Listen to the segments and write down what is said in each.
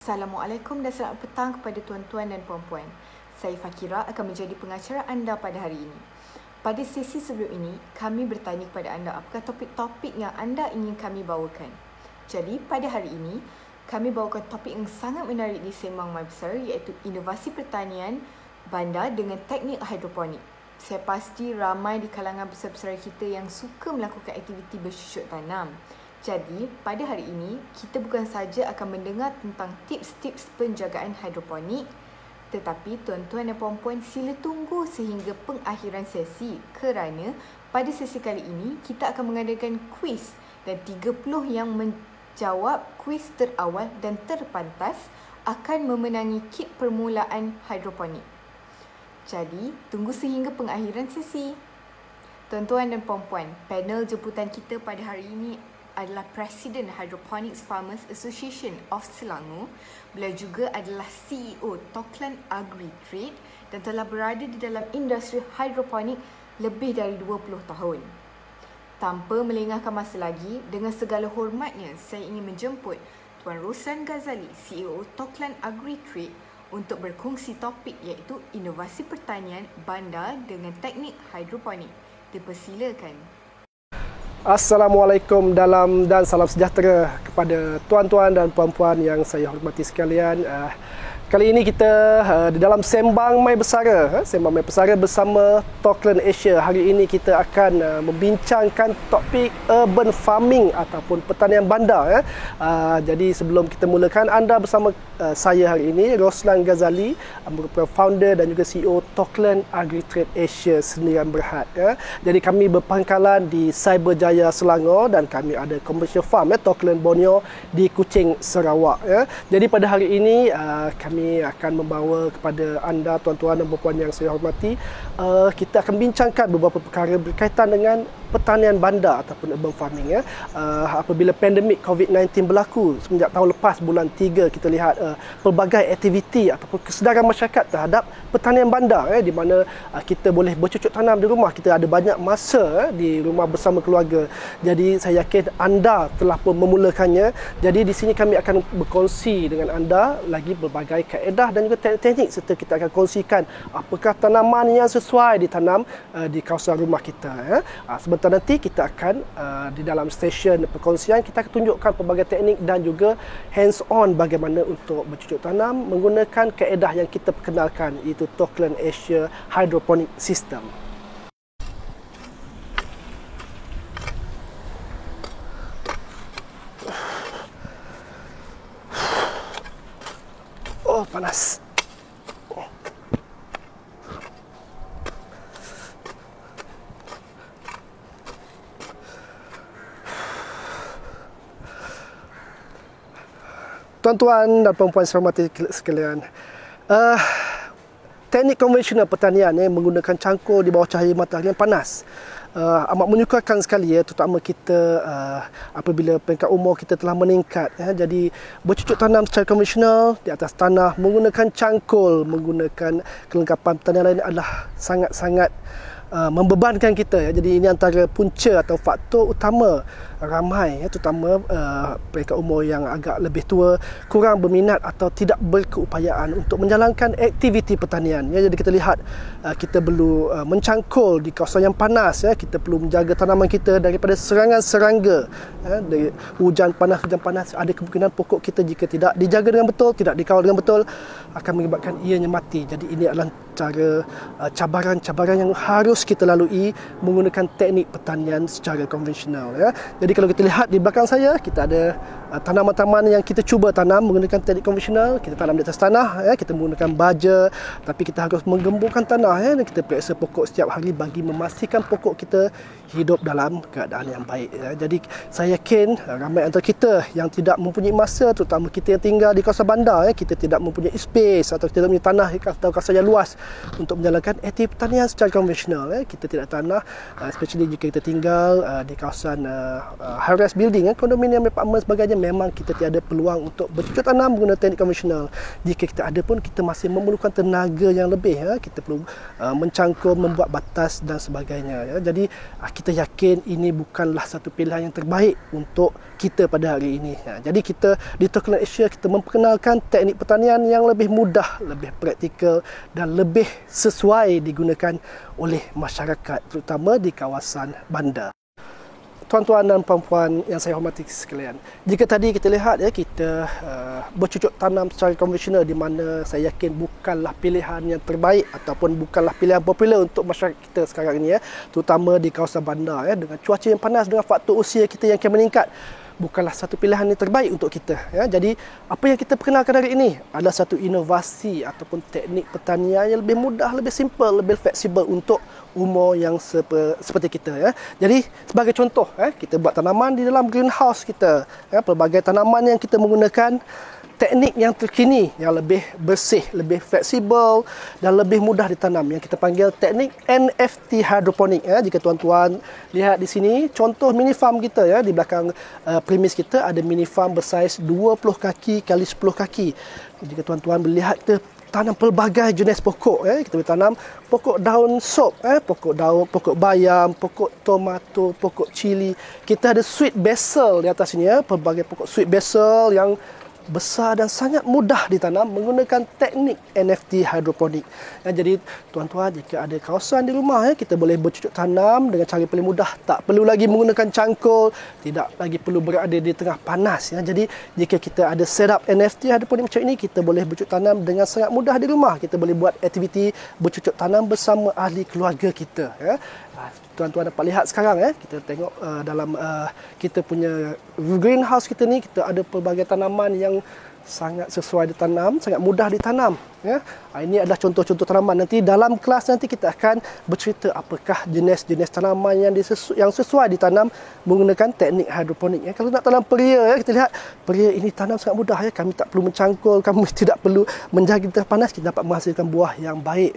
Assalamualaikum dan selamat petang kepada tuan-tuan dan puan-puan. Saya Fakira akan menjadi pengacara anda pada hari ini. Pada sesi sebelum ini, kami bertanya kepada anda apakah topik-topik yang anda ingin kami bawakan. Jadi, pada hari ini, kami bawakan topik yang sangat menarik di Sembang My Besar iaitu inovasi pertanian bandar dengan teknik hidroponik. Saya pasti ramai di kalangan besar-besar kita yang suka melakukan aktiviti bercucuk tanam. Jadi, pada hari ini, kita bukan saja akan mendengar tentang tips-tips penjagaan hidroponik, tetapi tuan-tuan dan puan-puan sila tunggu sehingga pengakhiran sesi kerana pada sesi kali ini, kita akan mengadakan kuis dan 30 yang menjawab kuis terawal dan terpantas akan memenangi kit permulaan hidroponik. Jadi, tunggu sehingga pengakhiran sesi. Tuan-tuan dan puan-puan, panel jemputan kita pada hari ini adalah Presiden Hydroponics Farmers Association of Selangor. Beliau juga adalah CEO Toklan Agri-Trade dan telah berada di dalam industri hidroponik lebih dari 20 tahun. Tanpa melengahkan masa lagi, dengan segala hormatnya, saya ingin menjemput Tuan Roslan Ghazali, CEO Toklan Agri-Trade untuk berkongsi topik iaitu inovasi pertanian bandar dengan teknik hidroponik. Dipersilakan. Assalamualaikum dan salam sejahtera kepada tuan-tuan dan puan-puan yang saya hormati sekalian. Kali ini kita di dalam Sembang My Besara, Sembang My Besara bersama Toklan Asia. Hari ini kita akan membincangkan topik urban farming ataupun pertanian bandar. Jadi sebelum kita mulakan, anda bersama saya hari ini, Roslan Ghazali, merupakan founder dan juga CEO Toklan Agri-Trade Asia Sendirian Berhad. Jadi kami berpangkalan di Cyberjaya Selangor dan kami ada commercial farm Toklan Borneo di Kuching, Sarawak. Jadi pada hari ini kami akan membawa kepada anda tuan-tuan dan puan-puan yang saya hormati, kita akan bincangkan beberapa perkara berkaitan dengan pertanian bandar ataupun urban farming. Apabila pandemik COVID-19 berlaku semenjak tahun lepas bulan 3, kita lihat pelbagai aktiviti ataupun kesedaran masyarakat terhadap pertanian bandar, di mana kita boleh bercucuk tanam di rumah, kita ada banyak masa di rumah bersama keluarga. Jadi saya yakin anda telah pun memulakannya. Jadi di sini kami akan berkongsi dengan anda lagi berbagai kaedah dan juga teknik, serta kita akan kongsikan apakah tanaman yang sesuai ditanam di kawasan rumah kita. Sebentar nanti kita akan di dalam stesen perkongsian kita akan tunjukkan pelbagai teknik dan juga hands on bagaimana untuk bercucuk tanam menggunakan kaedah yang kita perkenalkan, iaitu Toklan Asia Hydroponic System. Oh, panas. Tuan-tuan dan puan-puan saya hormati sekalian, teknik konvensional pertanian menggunakan cangkul di bawah cahaya matahari yang panas amat menyukarkan sekali, terutama kita apabila peringkat umur kita telah meningkat. Jadi bercucuk tanam secara konvensional di atas tanah menggunakan cangkul, menggunakan kelengkapan pertanian lain adalah sangat-sangat membebankan kita. Jadi ini antara punca atau faktor utama ramai, terutama peringkat umur yang agak lebih tua, kurang berminat atau tidak berkeupayaan untuk menjalankan aktiviti pertanian. Jadi kita lihat kita perlu mencangkul di kawasan yang panas. Kita perlu menjaga tanaman kita daripada serangan serangga. Dari hujan panas, ada kemungkinan pokok kita jika tidak dijaga dengan betul, tidak dikawal dengan betul, akan mengakibatkan ianya mati. Jadi ini adalah cara cabaran-cabaran yang harus kita lalui menggunakan teknik pertanian secara konvensional. Jadi kalau kita lihat di belakang saya, kita ada tanaman-tanaman yang kita cuba tanam menggunakan teknik konvensional. Kita tanam di atas tanah, kita menggunakan baja, tapi kita harus menggemburkan tanah, dan kita periksa pokok setiap hari bagi memastikan pokok kita hidup dalam keadaan yang baik. Jadi saya yakin ramai antara kita yang tidak mempunyai masa, terutama kita yang tinggal di kawasan bandar, kita tidak mempunyai space atau tidak mempunyai tanah atau kawasan yang luas untuk menjalankan aktiviti pertanian secara konvensional. Kita tidak tanah, especially jika kita tinggal di kawasan high-rise building, kondominium, apartmen sebagainya, memang kita tiada peluang untuk bercocok tanam menggunakan teknik konvensional. Jika kita ada pun, kita masih memerlukan tenaga yang lebih. Kita perlu mencangkul, membuat batas dan sebagainya. Jadi kita yakin ini bukanlah satu pilihan yang terbaik untuk kita pada hari ini. Jadi kita di Toklen Asia, kita memperkenalkan teknik pertanian yang lebih mudah, lebih praktikal dan lebih sesuai digunakan oleh masyarakat, terutama di kawasan bandar. Tuan-tuan dan puan-puan yang saya hormati sekalian, jika tadi kita lihat kita bercucuk tanam secara konvensional, di mana saya yakin bukanlah pilihan yang terbaik ataupun bukanlah pilihan popular untuk masyarakat kita sekarang ini, terutama di kawasan bandar, dengan cuaca yang panas, dengan faktor usia kita yang akan meningkat, bukanlah satu pilihan yang terbaik untuk kita. Jadi apa yang kita perkenalkan hari ini adalah satu inovasi ataupun teknik pertanian yang lebih mudah, lebih simple, lebih fleksibel untuk umur yang seperti kita. Jadi sebagai contoh, kita buat tanaman di dalam greenhouse kita. Pelbagai tanaman yang kita menggunakan teknik yang terkini, yang lebih bersih, lebih fleksibel dan lebih mudah ditanam, yang kita panggil teknik NFT hidroponik. Jika tuan-tuan lihat di sini contoh mini farm kita, di belakang premis kita ada mini farm bersaiz 20 kaki kali 10 kaki. Jika tuan-tuan melihat, kita tanam pelbagai jenis pokok. Kita boleh tanam pokok daun sop, pokok bayam, pokok tomato, pokok cili. Kita ada sweet basil di atas sini, pelbagai pokok sweet basil yang besar dan sangat mudah ditanam menggunakan teknik NFT hidroponik. Jadi tuan-tuan, jika ada kawasan di rumah, kita boleh bercucuk tanam dengan cara paling mudah, tak perlu lagi menggunakan cangkul, tidak lagi perlu berada di tengah panas. Jadi jika kita ada setup NFT hidroponik macam ini, kita boleh bercucuk tanam dengan sangat mudah di rumah. Kita boleh buat aktiviti bercucuk tanam bersama ahli keluarga kita. Tuan-tuan dapat lihat sekarang, kita tengok dalam kita punya greenhouse kita ni, kita ada pelbagai tanaman yang sangat sesuai ditanam, sangat mudah ditanam. Ini adalah contoh-contoh tanaman. Nanti dalam kelas nanti kita akan bercerita apakah jenis-jenis tanaman yang sesuai ditanam menggunakan teknik hidroponik. Kalau nak tanam peria, kita lihat peria ini tanam sangat mudah. Kami tak perlu mencangkul, kami tidak perlu menjaga di tengah panas, kita dapat menghasilkan buah yang baik.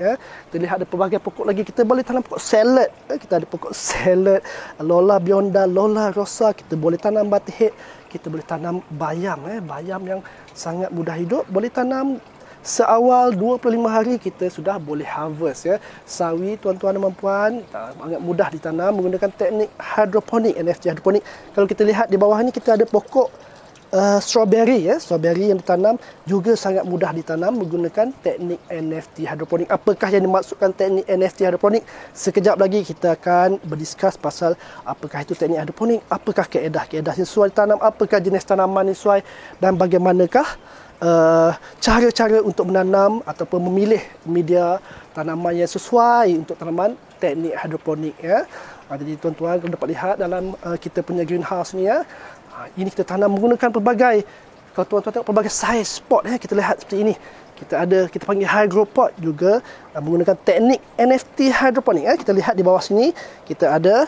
Kita lihat ada pelbagai pokok lagi. Kita boleh tanam pokok salad. Kita ada pokok salad, Lola Bionda, Lola Rosa. Kita boleh tanam batihit. Kita boleh tanam bayam, bayam yang sangat mudah hidup. Boleh tanam seawal 25 hari kita sudah boleh harvest. Sawi, tuan-tuan dan puan, sangat mudah ditanam menggunakan teknik hidroponik, NFT hidroponik. Kalau kita lihat di bawah ni, kita ada pokok strawberry. Strawberry yang ditanam juga sangat mudah ditanam menggunakan teknik NFT hidroponik. Apakah yang dimaksudkan teknik NFT hidroponik? Sekejap lagi kita akan berdiskus pasal apakah itu teknik hidroponik, apakah kaedah-kaedah yang sesuai ditanam, apakah jenis tanaman yang sesuai, dan bagaimanakah cara-cara untuk menanam ataupun memilih media tanaman yang sesuai untuk tanaman teknik hidroponik. Jadi tuan-tuan dapat lihat dalam kita punya greenhouse ni, ini kita tanam menggunakan pelbagai, kalau tuan-tuan tengok pelbagai saiz pot, kita lihat seperti ini. Kita panggil hydropot juga menggunakan teknik NFT hidroponik. Kita lihat di bawah sini, kita ada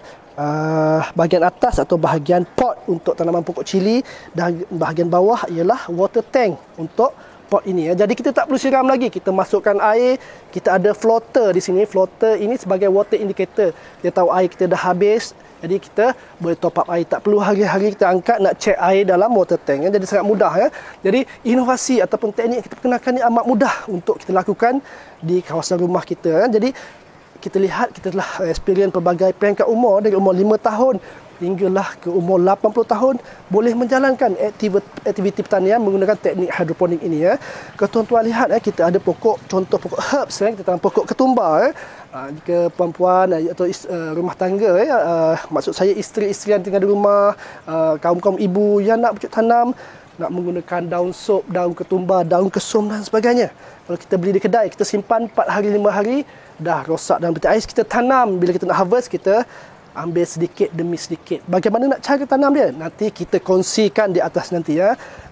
bahagian atas atau bahagian pot untuk tanaman pokok cili, dan bahagian bawah ialah water tank untuk pot ini. Jadi kita tak perlu siram lagi, kita masukkan air. Kita ada floater di sini. Floater ini sebagai water indicator, dia tahu air kita dah habis, jadi kita boleh top up air. Tak perlu hari-hari kita angkat nak cek air dalam water tank. Jadi sangat mudah. Jadi inovasi ataupun teknik yang kita perkenalkan ni amat mudah untuk kita lakukan di kawasan rumah kita. Jadi kita lihat, kita telah experience pelbagai peringkat umur, dari umur 5 tahun hinggalah ke umur 80 tahun boleh menjalankan aktiviti pertanian menggunakan teknik hidroponik ini. Kalau tuan-tuan lihat, kita ada pokok, contoh pokok herbs, kita tanam pokok ketumbar. Jika puan-puan atau rumah tangga, maksud saya isteri-isteri yang tinggal di rumah, kaum-kaum ibu yang nak bercocok tanam, nak menggunakan daun sop, daun ketumbar, daun kesum dan sebagainya. Kalau kita beli di kedai, kita simpan 4 hari 5 hari, dah rosak dalam peti ais, kita tanam. Bila kita nak harvest, kita ambil sedikit demi sedikit. Bagaimana nak cara tanam dia? Nanti kita kongsikan di atas nanti.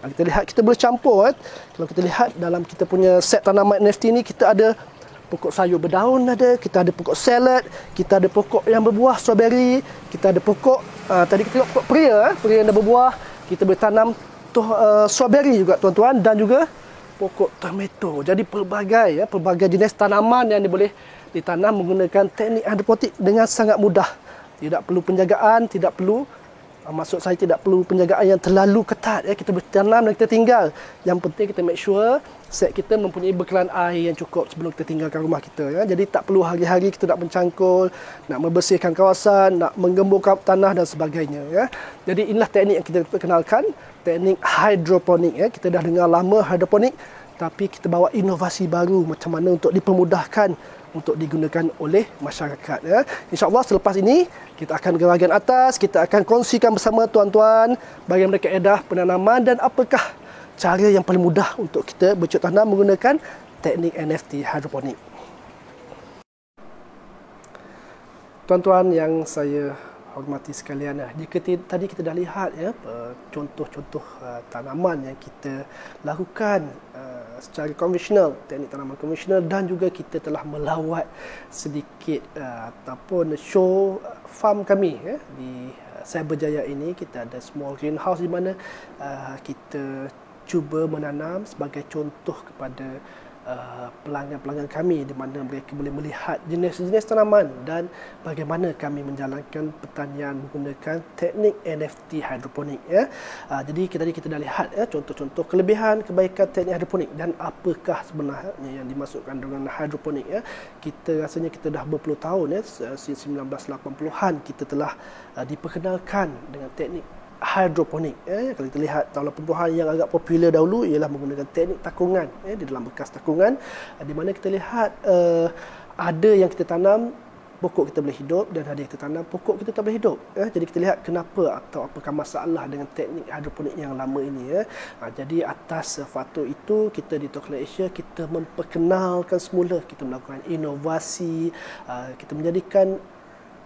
Kita lihat, kita boleh campur. Kalau kita lihat dalam kita punya set tanaman NFT ni, kita ada pokok sayur berdaun, kita ada pokok salad, kita ada pokok yang berbuah strawberry, kita ada pokok tadi kita tengok pokok peria yang dah berbuah. Kita boleh tanam strawberry juga tuan-tuan, dan juga pokok tomato. Jadi pelbagai jenis tanaman yang boleh ditanam menggunakan teknik hidroponik dengan sangat mudah. Tidak perlu penjagaan, tidak perlu Maksud saya tidak perlu penjagaan yang terlalu ketat. Kita bertanam dan kita tinggal. Yang penting kita make sure set kita mempunyai bekalan air yang cukup sebelum kita tinggalkan rumah kita. Jadi tak perlu hari-hari kita nak mencangkul, nak membersihkan kawasan, nak menggembur tanah dan sebagainya. Jadi inilah teknik yang kita perkenalkan, teknik hidroponik. Kita dah dengar lama hidroponik, tapi kita bawa inovasi baru macam mana untuk dipermudahkan untuk digunakan oleh masyarakat. InsyaAllah selepas ini kita akan ke bahagian atas, kita akan kongsikan bersama tuan-tuan bagaimana kaedah penanaman dan apakah cara yang paling mudah untuk kita bercocok tanam menggunakan teknik NFT hidroponik. Tuan-tuan yang saya hormati sekalian, jika tadi kita dah lihat contoh-contoh tanaman yang kita lakukan secara konvensional, teknik tanaman konvensional, dan juga kita telah melawat sedikit ataupun show farm kami di Cyberjaya ini. Kita ada small greenhouse di mana kita cuba menanam sebagai contoh kepada pelanggan-pelanggan kami, di mana mereka boleh melihat jenis-jenis tanaman dan bagaimana kami menjalankan pertanian menggunakan teknik NFT hidroponik. Jadi tadi kita dah lihat contoh-contoh kelebihan kebaikan teknik hidroponik dan apakah sebenarnya yang dimasukkan dengan hidroponik. Kita rasanya kita dah berpuluh tahun since 1980-an kita telah diperkenalkan dengan teknik hidroponik. Kalau kita lihat tahun 80-an yang agak popular dahulu ialah menggunakan teknik takungan di dalam bekas takungan, di mana kita lihat ada yang kita tanam pokok kita boleh hidup dan ada yang kita tanam pokok kita tak boleh hidup. Jadi kita lihat kenapa atau apakah masalah dengan teknik hidroponik yang lama ini. Jadi atas faktor itu kita di Toklen Asia kita memperkenalkan semula, kita melakukan inovasi, kita menjadikan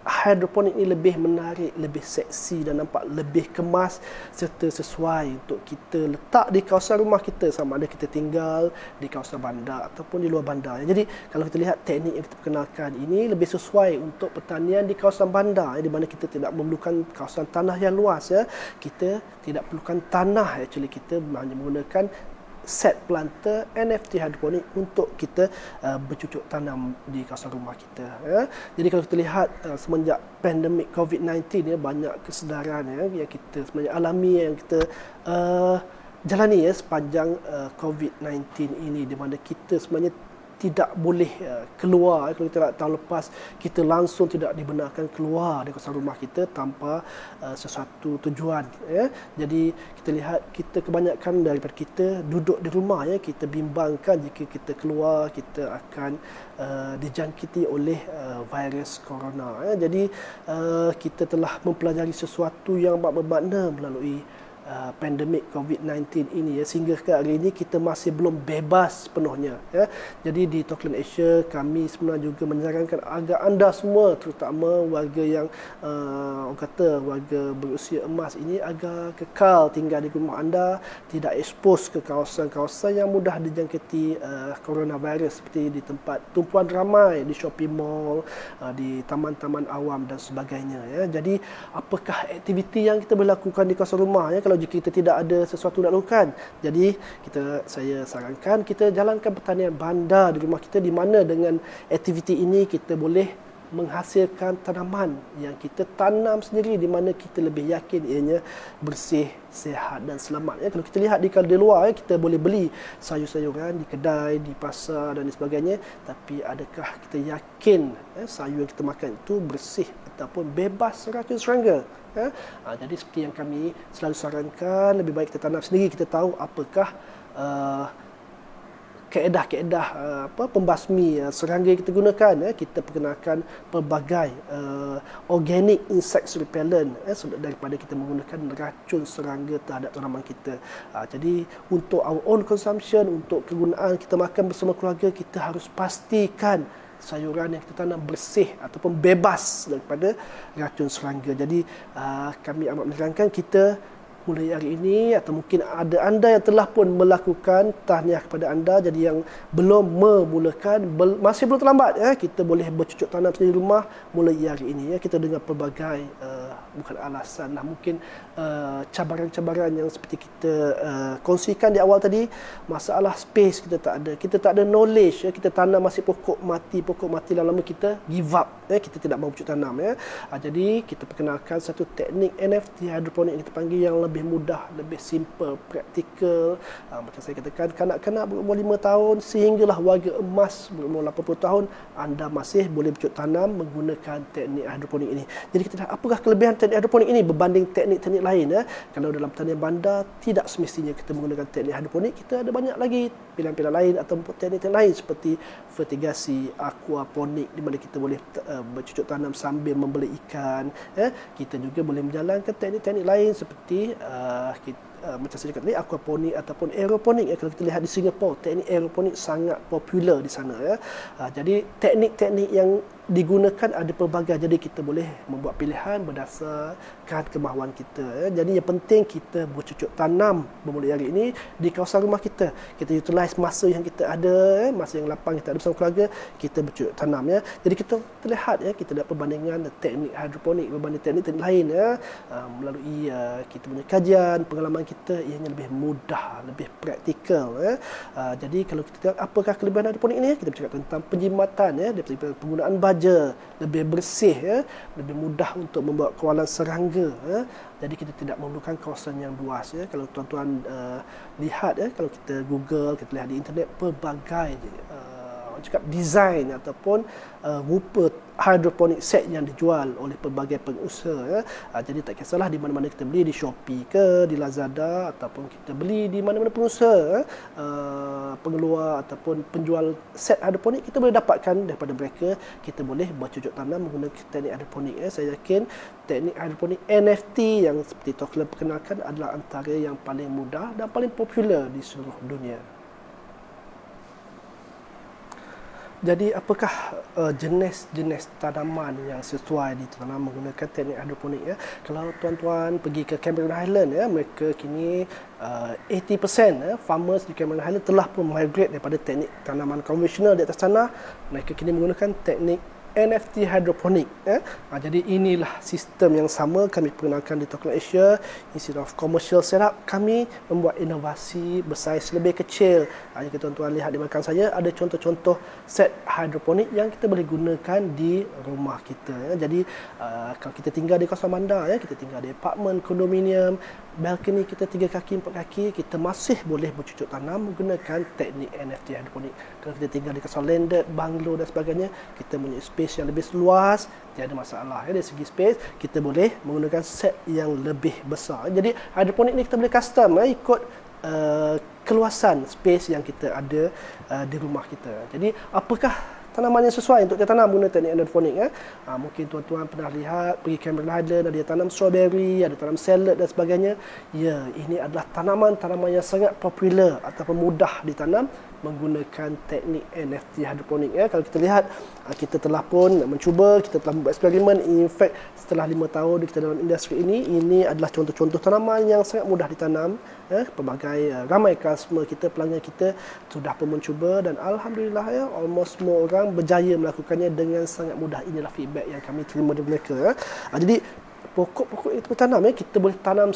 hidroponik ini lebih menarik, lebih seksi dan nampak lebih kemas serta sesuai untuk kita letak di kawasan rumah kita, sama ada kita tinggal di kawasan bandar ataupun di luar bandar. Jadi kalau kita lihat teknik yang kita perkenalkan ini lebih sesuai untuk pertanian di kawasan bandar, di mana kita tidak memerlukan kawasan tanah yang luas. Kita tidak perlukan tanah, actually kita hanya menggunakan set planter NFT hidroponik untuk kita bercucuk tanam di kawasan rumah kita. Jadi kalau kita lihat semenjak pandemik COVID-19 banyak kesedaran yang kita sebenarnya alami, yang kita jalani sepanjang COVID-19 ini, di mana kita sebenarnya tidak boleh keluar. Kalau kita lihat tahun lepas, kita langsung tidak dibenarkan keluar dari kawasan rumah kita tanpa sesuatu tujuan. Jadi kita lihat kita kebanyakan daripada kita duduk di rumah. Kita bimbangkan jika kita keluar kita akan dijangkiti oleh virus corona. Jadi kita telah mempelajari sesuatu yang bermakna melalui pandemik COVID-19 ini, sehingga ke hari ini kita masih belum bebas penuhnya. Jadi di Toklen Asia kami sebenarnya juga menyarankan agar anda semua, terutama warga yang orang kata warga berusia emas ini, agar kekal tinggal di rumah anda, tidak expose ke kawasan-kawasan yang mudah dijangkiti coronavirus, seperti di tempat tumpuan ramai, di shopping mall, di taman-taman awam dan sebagainya. Jadi apakah aktiviti yang kita boleh lakukan di kawasan rumah kalau jika kita tidak ada sesuatu nak lakukan? Jadi saya sarankan kita jalankan pertanian bandar di rumah kita, di mana dengan aktiviti ini kita boleh menghasilkan tanaman yang kita tanam sendiri, di mana kita lebih yakin ianya bersih, sihat dan selamat. Kalau kita lihat di luar, kita boleh beli sayur-sayuran di kedai, di pasar dan sebagainya, tapi adakah kita yakin sayur yang kita makan itu bersih ataupun bebas racun serangga? Jadi seperti yang kami selalu sarankan, lebih baik kita tanam sendiri. Kita tahu apakah kaedah-kaedah pembasmi serangga yang kita gunakan. Kita perkenalkan pelbagai organic insect repellent daripada kita menggunakan racun serangga terhadap tanaman kita. Jadi untuk our own consumption, untuk kegunaan kita makan bersama keluarga, kita harus pastikan sayuran yang kita tanam bersih ataupun bebas daripada racun serangga. Jadi kami amat menyarankan kita mulai hari ini, atau mungkin ada anda yang telah pun melakukan, tahniah kepada anda. Jadi yang belum memulakan, masih belum terlambat ya, kita boleh bercucuk tanam sendiri di rumah mulai hari ini ya. Kita dengar pelbagai bukan alasan lah, mungkin cabaran-cabaran yang seperti kita kongsikan di awal tadi. Masalah space kita tak ada knowledge ya. Kita tanam masih pokok mati lama-lama kita give up ya, kita tidak mahu bercucuk tanam ya. Jadi kita perkenalkan satu teknik NFT hidroponik yang kita panggil, yang lebih mudah, lebih simple, praktikal. Macam saya katakan, kanak-kanak berumur 5 tahun sehinggalah warga emas berumur 80 tahun, anda masih boleh bercucuk tanam menggunakan teknik hidroponik ini. Jadi kita lihat apakah kelebihan teknik hidroponik ini berbanding teknik-teknik lain ya. Kalau dalam pertanian bandar tidak semestinya kita menggunakan teknik hidroponik, kita ada banyak lagi pilihan-pilihan lain atau teknik-teknik lain seperti vertigasi, aquaponik, di mana kita boleh bercucuk tanam sambil membeli ikan ya. Kita juga boleh menjalankan teknik-teknik lain seperti macam saya cakap tadi, aquaponik ataupun aeroponik ya. Kalau kita lihat di Singapura, teknik aeroponik sangat popular di sana ya. Jadi teknik-teknik yang digunakan ada pelbagai, jadi kita boleh membuat pilihan berdasarkan kemahuan kita ya. Jadi yang penting kita bercucuk tanam bermula hari ini di kawasan rumah kita. Kita utilize masa yang kita ada ya, masa yang lapang kita ada bersama keluarga, kita bercucuk tanam ya. Jadi kita terlihat ya, kita dapat perbandingan teknik hidroponik berbanding teknik-teknik lain ya, melalui kita punya kajian, pengalaman kita, ianya lebih mudah, lebih praktikal ya. Jadi kalau kita tengok apakah kelebihan hidroponik ini ya, kita bercakap tentang penjimatan ya, daripada penggunaan baja lebih bersih ya, lebih mudah untuk membuat kawalan serangga ya. Jadi kita tidak memerlukan kawasan yang luas ya. Kalau tuan-tuan lihat ya, kalau kita Google, kita lihat di internet, pelbagai cakap design ataupun rupa hidroponik set yang dijual oleh pelbagai pengusaha ya. Jadi tak kisahlah di mana-mana kita beli, di Shopee ke, di Lazada, ataupun kita beli di mana-mana pengusaha pengeluar ataupun penjual set hidroponik, kita boleh dapatkan daripada mereka. Kita boleh bercucuk tanam menggunakan teknik hidroponik ya. Saya yakin teknik hidroponik NFT yang seperti Tokler perkenalkan adalah antara yang paling mudah dan paling popular di seluruh dunia. Jadi apakah jenis-jenis tanaman yang sesuai ditanam menggunakan teknik hidroponik ya? Kalau tuan-tuan pergi ke Cameron Highland ya, mereka kini 80% farmers di Cameron Highland telah pun migrate daripada teknik tanaman konvensional di atas tanah. Mereka kini menggunakan teknik NFT hidroponik ya. Jadi inilah sistem yang sama kami perkenalkan di Tokler Asia. Instead of commercial setup, kami membuat inovasi bersaiz lebih kecil. Jika tuan-tuan lihat di belakang saya, ada contoh-contoh set hidroponik yang kita boleh gunakan di rumah kita ya. Jadi kalau kita tinggal di kawasan bandar ya, kita tinggal di apartmen, kondominium, balkoni kita 3 kaki 4 kaki, kita masih boleh bercucuk tanam menggunakan teknik NFT hidroponik. Kalau kita tinggal di kawasan landed, banglo dan sebagainya, kita punya space yang lebih luas, tiada masalah ya. Dari segi space kita boleh menggunakan set yang lebih besar. Jadi hidroponik ni kita boleh custom ya, ikut keluasan space yang kita ada di rumah kita. Jadi apakah tanaman yang sesuai untuk kita tanam guna teknik hidroponik ya? Mungkin tuan-tuan pernah lihat pergi Cameron Highland, ada tanam strawberry, ada tanam salad dan sebagainya. Ya, ini adalah tanaman-tanaman yang sangat popular ataupun mudah ditanam menggunakan teknik NFT hidroponik ya. Kalau kita lihat, kita telah pun mencuba, kita telah membuat eksperimen. In fact, setelah 5 tahun kita dalam industri ini adalah contoh-contoh tanaman yang sangat mudah ditanam ya. Pelbagai ramai customer kita, pelanggan kita sudah pun mencuba, dan alhamdulillah ya, almost semua orang berjaya melakukannya dengan sangat mudah. Inilah feedback yang kami terima dari mereka ya. Jadi pokok-pokok yang kita tanam ya, kita boleh tanam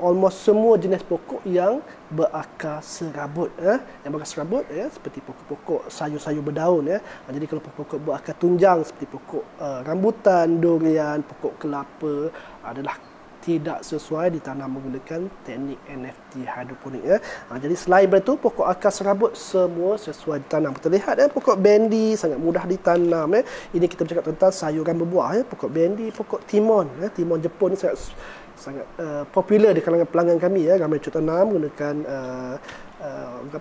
almost semua jenis pokok yang berakar serabut ya. Yang berakar serabut ya, seperti pokok-pokok sayur-sayur berdaun ya. Jadi kalau pokok berakar tunjang seperti pokok rambutan, durian, pokok kelapa adalah tidak sesuai ditanam menggunakan teknik NFT hidroponik ya. Jadi selain itu, pokok akar serabut semua sesuai ditanam. Kita lihat ya, pokok bendi sangat mudah ditanam ya. Ini kita bercakap tentang sayuran berbuah ya. Pokok bendi, pokok timun ya. Timun Jepun ni sangat popular di kalangan pelanggan kami ya. Ramai cucuk tanam menggunakan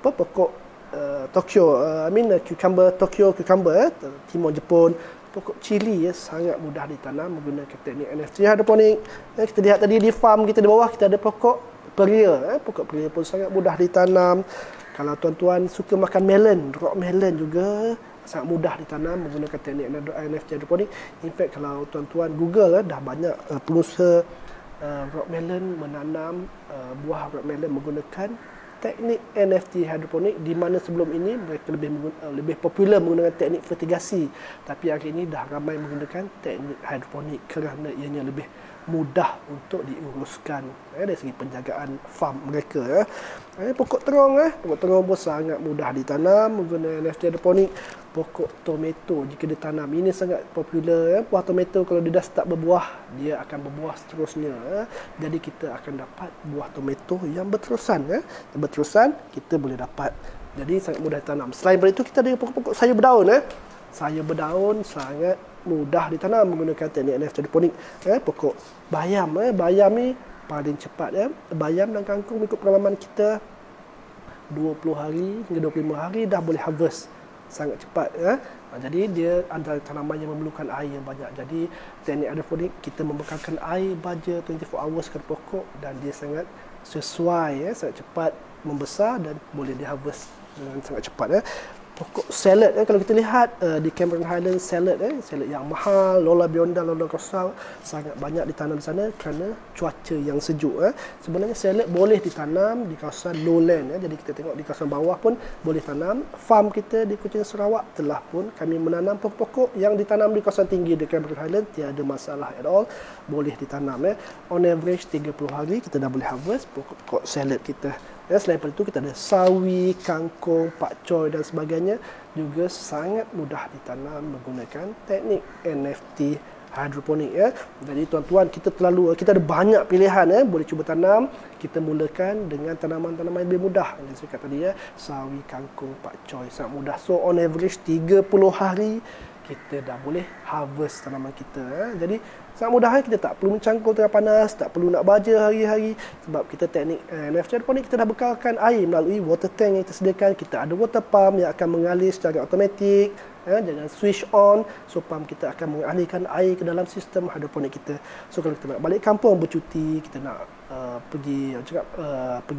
pokok Tokyo, cucumber Tokyo cucumber ya. Timun Jepun. Pokok cili ya, sangat mudah ditanam menggunakan teknik NFT hidroponik. Kita lihat tadi di farm kita di bawah, kita ada pokok peria. Pokok peria pun sangat mudah ditanam. Kalau tuan-tuan suka makan melon, rock melon juga sangat mudah ditanam menggunakan teknik NFT hidroponik. In fact, kalau tuan-tuan Google dah banyak pengusaha rock melon menanam buah rock melon menggunakan teknik NFT hidroponik, di mana sebelum ini mereka lebih popular menggunakan teknik fertigasi, tapi hari ini dah ramai menggunakan teknik hidroponik kerana ianya lebih mudah untuk diuruskan dari segi penjagaan farm mereka. Pokok terong pun sangat mudah ditanam menggunakan NFT hidroponik. Pokok tomato jika ditanam ini sangat popular. Buah tomato kalau dia dah start berbuah, dia akan berbuah seterusnya. Jadi kita akan dapat buah tomato yang berterusan. Berterusan kita boleh dapat. Jadi sangat mudah ditanam. Selain daripada itu, kita ada pokok-pokok sayur berdaun. Sayur berdaun sangat mudah ditanam menggunakan teknik NFT hidroponik. Pokok bayam, bayam ni paling cepat. Bayam dan kangkung ikut pengalaman kita 20 hari hingga 25 hari dah boleh harvest. Sangat cepat. Jadi dia antara tanaman yang memerlukan air yang banyak. Jadi teknik hidroponik kita membekalkan air baja 24 hours ke pokok dan dia sangat sesuai, sangat cepat membesar dan boleh diharvest dengan sangat cepat. Pokok salad, kalau kita lihat di Cameron Highlands, salad yang mahal, Lola Bionda, Lola Rosa sangat banyak ditanam di sana kerana cuaca yang sejuk. Sebenarnya salad boleh ditanam di kawasan lowland. Jadi kita tengok di kawasan bawah pun boleh tanam. Farm kita di Kuching Sarawak telah pun kami menanam pokok-pokok yang ditanam di kawasan tinggi di Cameron Highlands, tiada masalah at all, boleh ditanam. On average 30 hari kita dah boleh harvest pokok-pokok salad kita. Selain daripada itu, kita ada sawi, kangkung, pakcoy dan sebagainya juga sangat mudah ditanam menggunakan teknik NFT hidroponik. Jadi tuan-tuan, kita ada banyak pilihan. Boleh cuba tanam. Kita mulakan dengan tanaman-tanaman yang lebih mudah. Yang saya kata tadi, sawi, kangkung, pakcoy sangat mudah. So on average 30 hari kita dah boleh harvest tanaman kita. Jadi sangat mudah. Kita tak perlu mencangkul tengah panas, tak perlu nak baja hari-hari, sebab kita teknik NFT hidroponik kita dah bekalkan air melalui water tank yang kita sediakan. Kita ada water pump yang akan mengalir secara automatik dengan switch on. So pump kita akan mengalirkan air ke dalam sistem hidroponik kita. So kalau kita nak balik kampung bercuti, kita nak pergi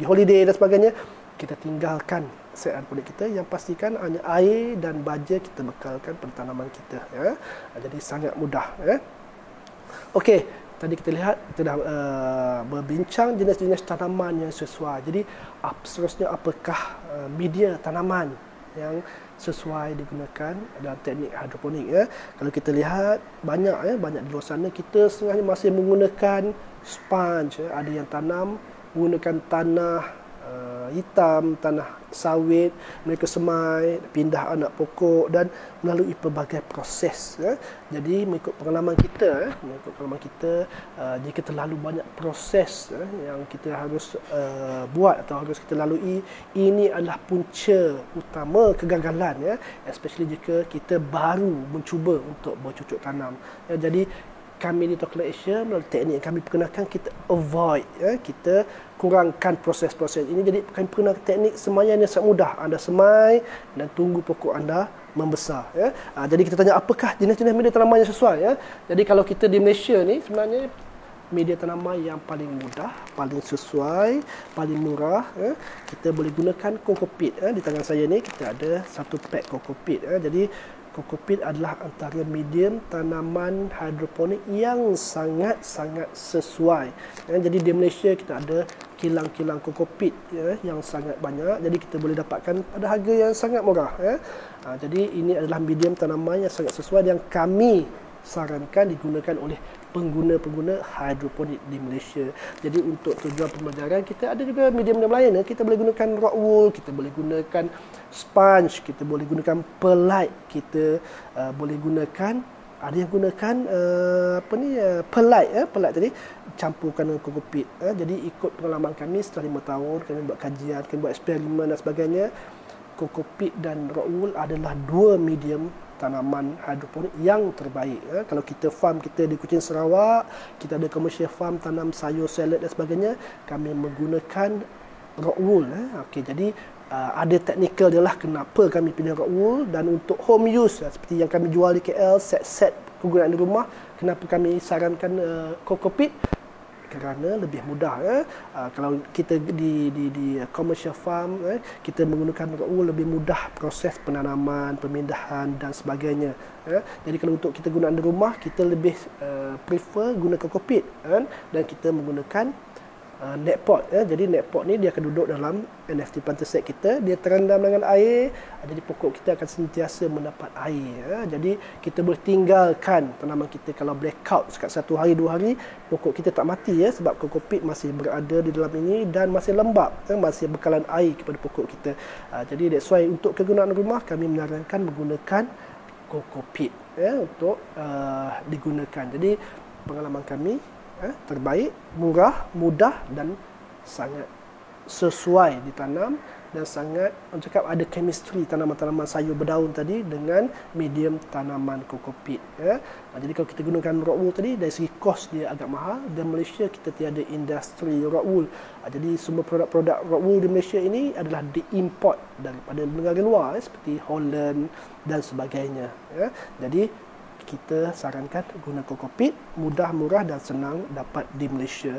holiday dan sebagainya, kita tinggalkan set hidroponik kita yang pastikan hanya air dan baja kita bekalkan pada tanaman kita. Jadi sangat mudah. Okey, tadi kita lihat, kita dah berbincang jenis-jenis tanaman yang sesuai. Jadi seterusnya apakah media tanaman yang sesuai digunakan dalam teknik hidroponik? Kalau kita lihat banyak di luar sana kita sebenarnya masih menggunakan sponge. Ada yang tanam menggunakan tanah hitam, tanah sawit, mereka semai, pindah anak pokok dan melalui pelbagai proses. Jadi mengikut pengalaman kita, jika terlalu banyak proses yang kita harus buat atau harus kita lalui, ini adalah punca utama kegagalan, especially jika kita baru mencuba untuk bercucuk tanam. Jadi kami di Toklan Asia melalui teknik yang kami perkenalkan, kita avoid, kita kurangkan proses-proses ini. Jadi kami perkenalkan teknik semaian yang sangat mudah. Anda semai dan tunggu pokok anda membesar. Jadi kita tanya apakah jenis-jenis media tanaman yang sesuai. Jadi kalau kita di Malaysia ni, sebenarnya media tanaman yang paling mudah, paling sesuai, paling murah, kita boleh gunakan kokopit. Di tangan saya ni kita ada satu pack kokopit. Jadi kokopit adalah antara medium tanaman hidroponik yang sangat-sangat sesuai. Jadi di Malaysia kita ada kilang-kilang kokopit yang sangat banyak. Jadi kita boleh dapatkan pada harga yang sangat murah. Jadi ini adalah medium tanaman yang sangat sesuai yang kami sarankan digunakan oleh pengguna-pengguna hidroponik di Malaysia. Jadi untuk tujuan pembelajaran kita ada juga medium-medium lain. Kita boleh gunakan rock wool, kita boleh gunakan sponge, kita boleh gunakan perlite, kita boleh gunakan, ada yang gunakan perlite tadi campurkan dengan kokopit. Jadi ikut pengalaman kami setelah 5 tahun kami buat kajian, kami buat eksperimen dan sebagainya, kokopit dan rock wool adalah dua medium tanaman hidroponik yang terbaik. Kalau kita farm kita di Kuching Sarawak, kita ada commercial farm tanam sayur, salad dan sebagainya, kami menggunakan rock wool. Jadi ada teknikal dia lah kenapa kami pilih rock wool, dan untuk home use seperti yang kami jual di KL, set-set penggunaan di rumah, kenapa kami sarankan kokopit. kerana lebih mudah. Kalau kita di commercial farm, kita menggunakan rockwool lebih mudah proses penanaman, pemindahan dan sebagainya. Jadi kalau untuk kita guna di rumah, kita lebih prefer guna kokopit, dan kita menggunakan net pot. Jadi net pot ni dia akan duduk dalam NFT planter set kita, dia terendam dengan air, jadi pokok kita akan sentiasa mendapat air. Jadi kita boleh tinggalkan tanaman kita kalau blackout sekat 1 hari 2 hari, pokok kita tak mati sebab kokopit masih berada di dalam ini dan masih lembap, masih bekalan air kepada pokok kita. Jadi that's why untuk kegunaan rumah kami menyarankan menggunakan kokopit untuk digunakan. Jadi pengalaman kami terbaik, murah, mudah dan sangat sesuai ditanam dan sangat, orang cakap, ada chemistry tanaman-tanaman sayur berdaun tadi dengan medium tanaman kokopit. Jadi kalau kita gunakan rockwool tadi, dari segi kos dia agak mahal, dan Malaysia kita tiada industri rockwool. Jadi semua produk-produk rockwool di Malaysia ini adalah diimport daripada negara luar seperti Holland dan sebagainya. Jadi kita sarankan guna kokopit, mudah, murah dan senang dapat di Malaysia.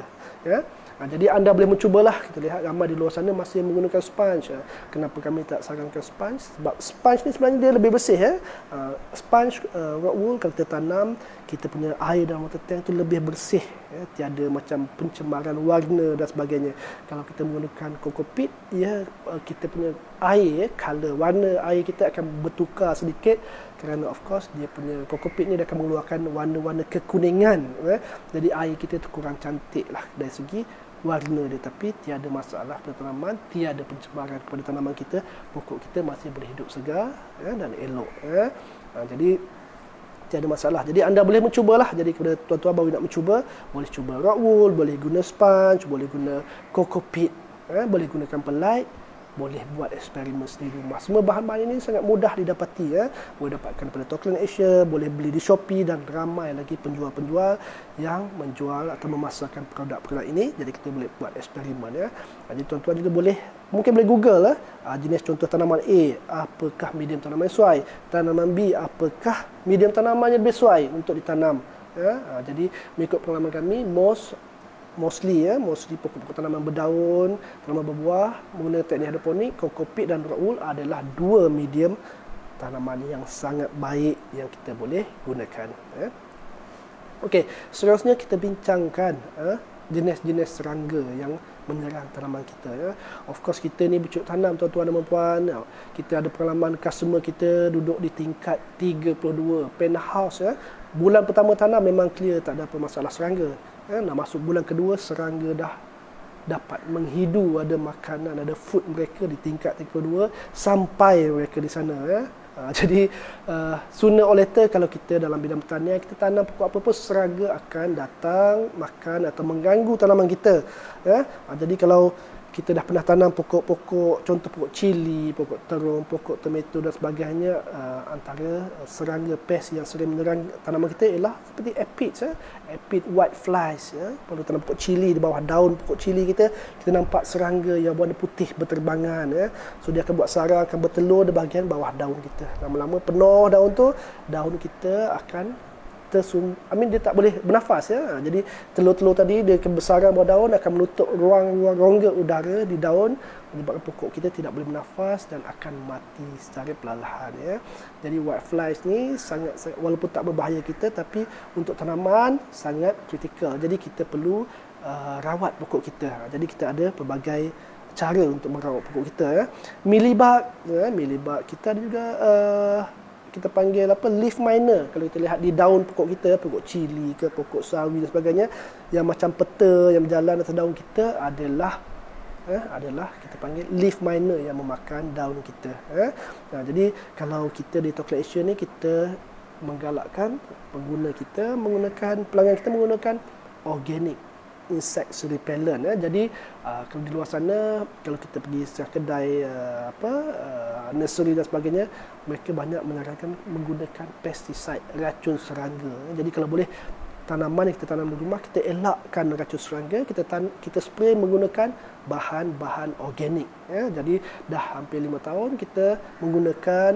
Jadi anda boleh mencubalah. Kita lihat ramai di luar sana masih menggunakan sponge. Kenapa kami tak sarankan sponge? Sebab sponge ni sebenarnya dia lebih bersih. Sponge rockwool kalau kita tanam, kita punya air dalam water tank tu lebih bersih. Tiada macam pencemaran warna dan sebagainya. Kalau kita menggunakan kokopit, kita punya air, color, warna air kita akan bertukar sedikit kerana of course dia punya kokopit ni dia akan mengeluarkan warna-warna kekuningan. Jadi air kita tu kurang cantik lah dari segi warna dia, tapi tiada masalah pada tanaman, tiada pencemaran kepada tanaman kita, pokok kita masih boleh hidup segar dan elok. Jadi tiada masalah. Jadi anda boleh mencubalah. Jadi kepada tuan-tuan baru nak mencuba, boleh cuba rockwool, boleh guna sponge, boleh guna kokopit, boleh gunakan perlite, boleh buat eksperimen sendiri rumah. Semua bahan-bahan ini sangat mudah didapati. Boleh dapatkan pada Toklen Asia, boleh beli di Shopee dan ramai lagi penjual-penjual yang menjual atau memasarkan produk-produk ini. Jadi kita boleh buat eksperimen. Jadi tuan-tuan juga boleh, mungkin boleh Google jenis contoh tanaman A, apakah medium tanaman yang sesuai. Tanaman B, apakah medium tanaman yang lebih sesuai untuk ditanam. Jadi mengikut pengalaman kami, mostly pokok-pokok tanaman berdaun, tanaman berbuah menggunakan teknik hidroponik, kokopit dan rockwool adalah dua medium tanaman yang sangat baik yang kita boleh gunakan. Okey, seterusnya kita bincangkan jenis-jenis serangga yang menyerang tanaman kita. Of course kita ni bercocok tanam, tuan-tuan dan puan. Kita ada pengalaman customer kita duduk di tingkat 32 penthouse. Bulan pertama tanam memang clear tak ada apa masalah serangga. Nak masuk bulan kedua, serangga dah dapat menghidu, ada makanan, ada food mereka di tingkat 32 sampai mereka di sana. Jadi sooner or later kalau kita dalam bidang pertanian, kita tanam pokok apa-apa, serangga akan datang makan atau mengganggu tanaman kita. Jadi kalau kita dah pernah tanam pokok-pokok, contoh pokok cili, pokok terung, pokok tomato dan sebagainya, antara serangga pest yang sering menyerang tanaman kita ialah seperti aphids, aphid white flies. Kalau tanam pokok cili, di bawah daun pokok cili kita nampak serangga yang warna putih berterbangan. So dia akan buat sarang, akan bertelur di bahagian bawah daun kita. Lama-lama penuh daun tu, daun kita akan dia tak boleh bernafas. Jadi telur-telur tadi dia akan bersarang bawah daun, akan menutup ruang-ruang rongga udara di daun, menyebabkan pokok kita tidak boleh bernafas dan akan mati secara perlahan. Jadi white flies ni sangat walaupun tak berbahaya kita, tapi untuk tanaman sangat kritikal. Jadi kita perlu rawat pokok kita. Jadi kita ada pelbagai cara untuk merawat pokok kita. Mealybug kita ada juga kita panggil leaf miner. Kalau kita lihat di daun pokok kita, pokok cili ke pokok sawi dan sebagainya, yang macam peta yang berjalan atas daun kita adalah kita panggil leaf miner yang memakan daun kita. Jadi kalau kita di Toklen Asia ni, kita menggalakkan pelanggan kita menggunakan organic insect repellent. Jadi kalau di luar sana, kalau kita pergi kedai nursery dan sebagainya, mereka banyak menyarankan menggunakan pesticide, racun serangga. Jadi kalau boleh tanaman yang kita tanam di rumah, kita elakkan racun serangga, kita spray menggunakan bahan-bahan organik. Jadi dah hampir 5 tahun kita menggunakan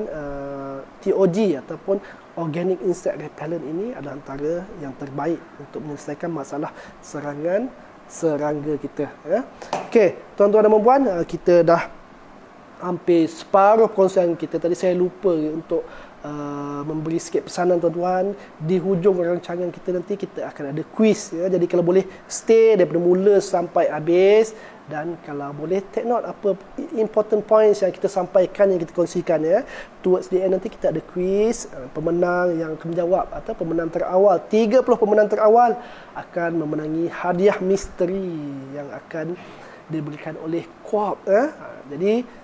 TOG ataupun Organic Insect Repellent. Ini adalah antara yang terbaik untuk menyelesaikan masalah serangan serangga kita. Okey, tuan-tuan dan puan, kita dah hampir separuh perkongsian kita. Tadi saya lupa untuk memberi sikit pesanan tuan-tuan. Di hujung rancangan kita nanti kita akan ada quiz. Jadi kalau boleh stay daripada mula sampai habis. Dan kalau boleh take note apa important points yang kita sampaikan, yang kita kongsikan. Towards the end nanti kita ada quiz. Pemenang yang akan menjawab atau pemenang terawal, 30 pemenang terawal akan memenangi hadiah misteri yang akan diberikan oleh Co-op. Jadi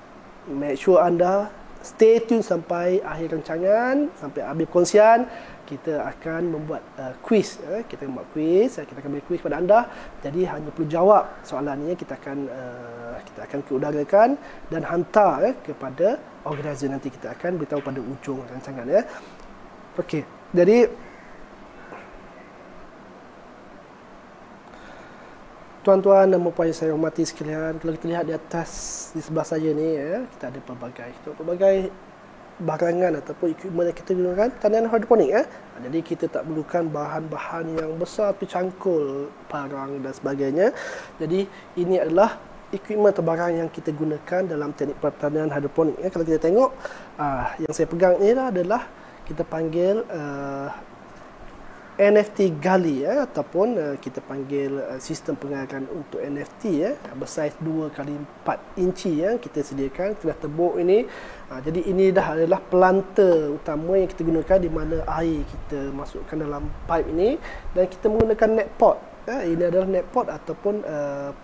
make sure anda stay tune sampai akhir rancangan, sampai habis perkongsian. Kita akan membuat quiz. Kita akan buat quiz. Kita akan beri quiz pada anda. Jadi hanya perlu jawab soalan ini. Kita akan keudarakan dan hantar kepada organizer. Nanti kita akan beritahu pada ujung rancangan. Okey. Jadi tuan-tuan dan puan yang saya hormati sekalian, kalau kita lihat di atas di sebelah saya ni, kita ada pelbagai barangan ataupun equipment yang kita gunakan tanaman hidroponik. Jadi kita tak perlukan bahan-bahan yang besar, pecangkul, parang dan sebagainya. Jadi ini adalah equipment atau barang yang kita gunakan dalam teknik pertanian hidroponik. Kalau kita tengok, yang saya pegang ni adalah kita panggil NFT gali, ataupun kita panggil sistem pengairan untuk NFT, bersaiz 2x4 inci kita sediakan, kita dah tebuk ini. Jadi ini dah adalah planter utama yang kita gunakan, di mana air kita masukkan dalam pipe ini dan kita menggunakan net pot. Ini adalah net pot ataupun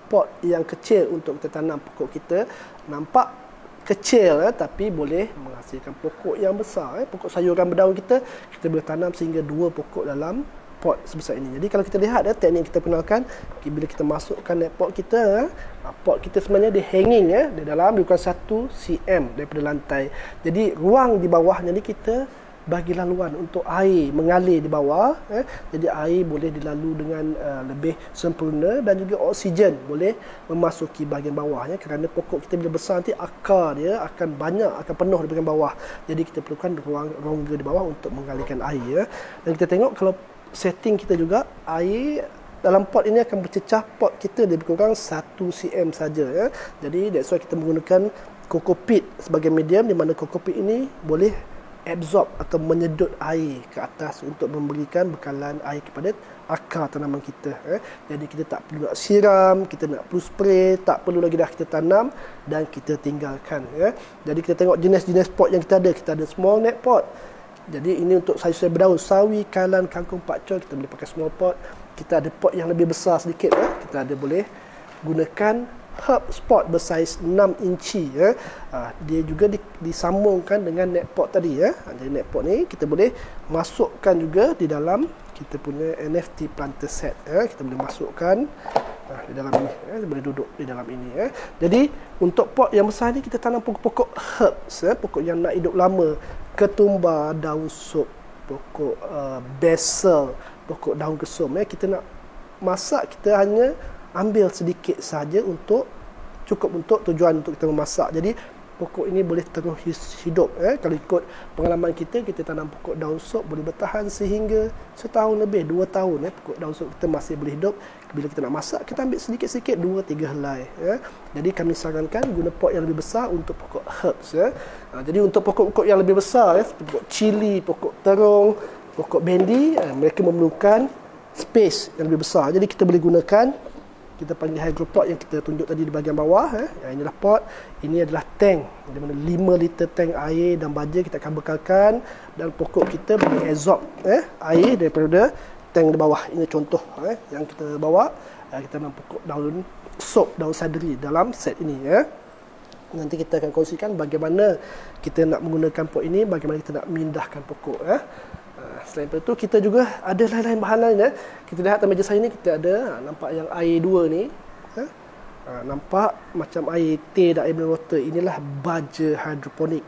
pot yang kecil untuk kita tanam pokok kita. Nampak kecil, tapi boleh menghasilkan pokok yang besar. Pokok sayuran berdaun kita boleh tanam sehingga 2 pokok dalam pot sebesar ini. Jadi kalau kita lihat teknik yang kita kenalkan, bila kita masukkan net pot kita, pot kita sebenarnya dia hanging, di dalam lebih kurang 1 cm daripada lantai. Jadi ruang di bawahnya ni kita bagi laluan untuk air mengalir di bawah. Jadi air boleh dilalui dengan lebih sempurna dan juga oksigen boleh memasuki bahagian bawahnya, kerana pokok kita bila besar nanti akar dia akan penuh di bahagian bawah. Jadi kita perlukan ruang rongga di bawah untuk mengalirkan air. Dan kita tengok kalau setting kita juga, air dalam pot ini akan bercecah pot kita lebih kurang 1 cm saja. Jadi that's why kita menggunakan kokopit sebagai medium, di mana kokopit ini boleh absorb atau menyedut air ke atas untuk memberikan bekalan air kepada akar tanaman kita. Jadi kita tak perlu nak siram, kita nak perlu spray, tak perlu lagi dah kita tanam dan kita tinggalkan. Jadi kita tengok jenis-jenis pot yang kita ada small net pot. Jadi ini untuk sayur-sayur berdaun, sawi, kailan, kangkung, pakcoy, kita boleh pakai small pot. Kita ada pot yang lebih besar sedikit, kita ada boleh gunakan herb spot bersaiz 6 inci. Dia juga disambungkan dengan net pot tadi. Jadi net pot ni kita boleh masukkan juga di dalam kita punya NFT planter set. Kita boleh masukkan di dalam ini. Boleh duduk di dalam ini. Jadi untuk pot yang besar ni kita tanam pokok-pokok herbs, pokok yang nak hidup lama, ketumbar, daun sup, pokok basil, pokok daun kesum. Kita nak masak, kita hanya ambil sedikit saja cukup untuk tujuan untuk kita memasak. Jadi pokok ini boleh terus hidup. Kalau ikut pengalaman kita tanam pokok daun sup boleh bertahan sehingga setahun lebih, 2 tahun. Pokok daun sup kita masih boleh hidup. Bila kita nak masak, kita ambil sedikit-sedikit, 2-3 helai. Jadi kami sarankan guna pot yang lebih besar untuk pokok herbs. Jadi untuk pokok-pokok yang lebih besar, seperti pokok cili, pokok terung, pokok bendi, mereka memerlukan space yang lebih besar. Jadi kita boleh gunakan, kita panggil hydropod yang kita tunjuk tadi di bahagian bawah. Inilah pot. Ini adalah tank, di mana 5 liter tank air dan baja kita akan bekalkan, dan pokok kita boleh absorb air daripada tank di bawah. Ini contoh yang kita bawa. Kita tanam pokok daun sup, daun sadri dalam set ini. Nanti kita akan kongsikan bagaimana kita nak menggunakan pot ini, bagaimana kita nak memindahkan pokok. Selain itu kita juga ada lain-lain bahan lain. Kita lihat atas meja saya ni, kita ada nampak yang air 2 ni. Nampak macam air teh dan air mineral water. Inilah baja hidroponik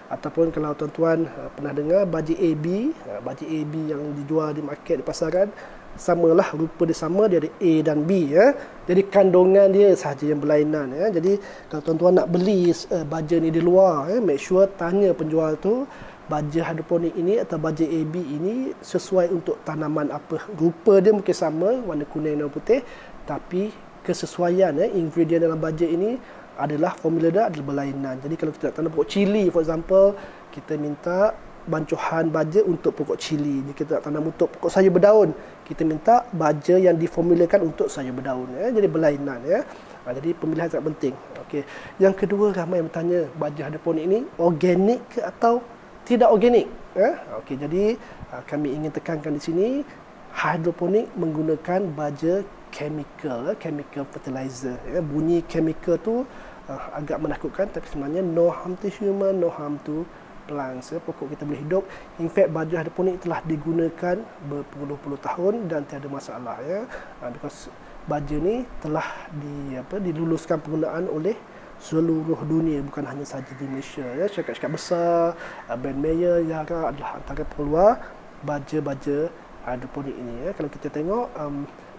Ataupun kalau tuan-tuan pernah dengar baja AB, baja AB yang dijual di market, di pasaran, samalah, rupa dia sama, dia ada A dan B. Jadi kandungan dia sahaja yang berlainan. Jadi kalau tuan-tuan nak beli baja ni di luar, make sure tanya penjual tu, baja hidroponik ini atau baja AB ini sesuai untuk tanaman apa. Rupa dia mungkin sama, warna kuning dan putih, tapi kesesuaian ingredient dalam baja ini adalah formula dia adalah berlainan. Jadi kalau kita nak tanam pokok cili, for example, kita minta bancuhan baja untuk pokok cili. Jika kita nak tanam untuk pokok sayur berdaun, kita minta baja yang diformulakan untuk sayur berdaun. Jadi berlainan. Jadi pemilihan sangat penting. Okey. Yang kedua, ramai yang bertanya, baja hidroponik ini organik ke atau tidak organik? Okey, jadi kami ingin tekankan di sini, hidroponik menggunakan baja chemical, chemical fertilizer. Bunyi chemical tu agak menakutkan, tapi sebenarnya no harm to human, no harm to plants. Pokok kita boleh hidup. In fact, baja hidroponik telah digunakan berpuluh-puluh tahun dan tiada masalah. Because baja ni telah diluluskan penggunaan oleh seluruh dunia, bukan hanya sahaja di Malaysia. Syarikat-syarikat besar, brand Mayer, Yara adalah antara peluar baja-baja hidroponik ini. Kalau kita tengok,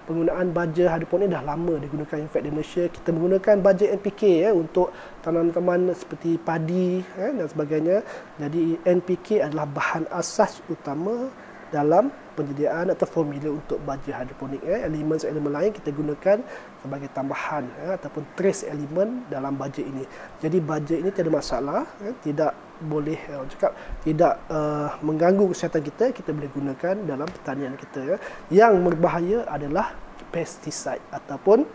penggunaan baja hidroponik dah lama digunakan. In fact, di Malaysia kita menggunakan baja NPK untuk tanaman-tanaman seperti padi dan sebagainya. Jadi NPK adalah bahan asas utama dalam penyediaan atau formula untuk baja hidroponik. Elemen lain kita gunakan sebagai tambahan ataupun trace element dalam baja ini. Jadi baja ini tiada masalah, tidak boleh tidak mengganggu kesihatan kita. Kita boleh gunakan dalam pertanian kita. Yang berbahaya adalah pesticide ataupun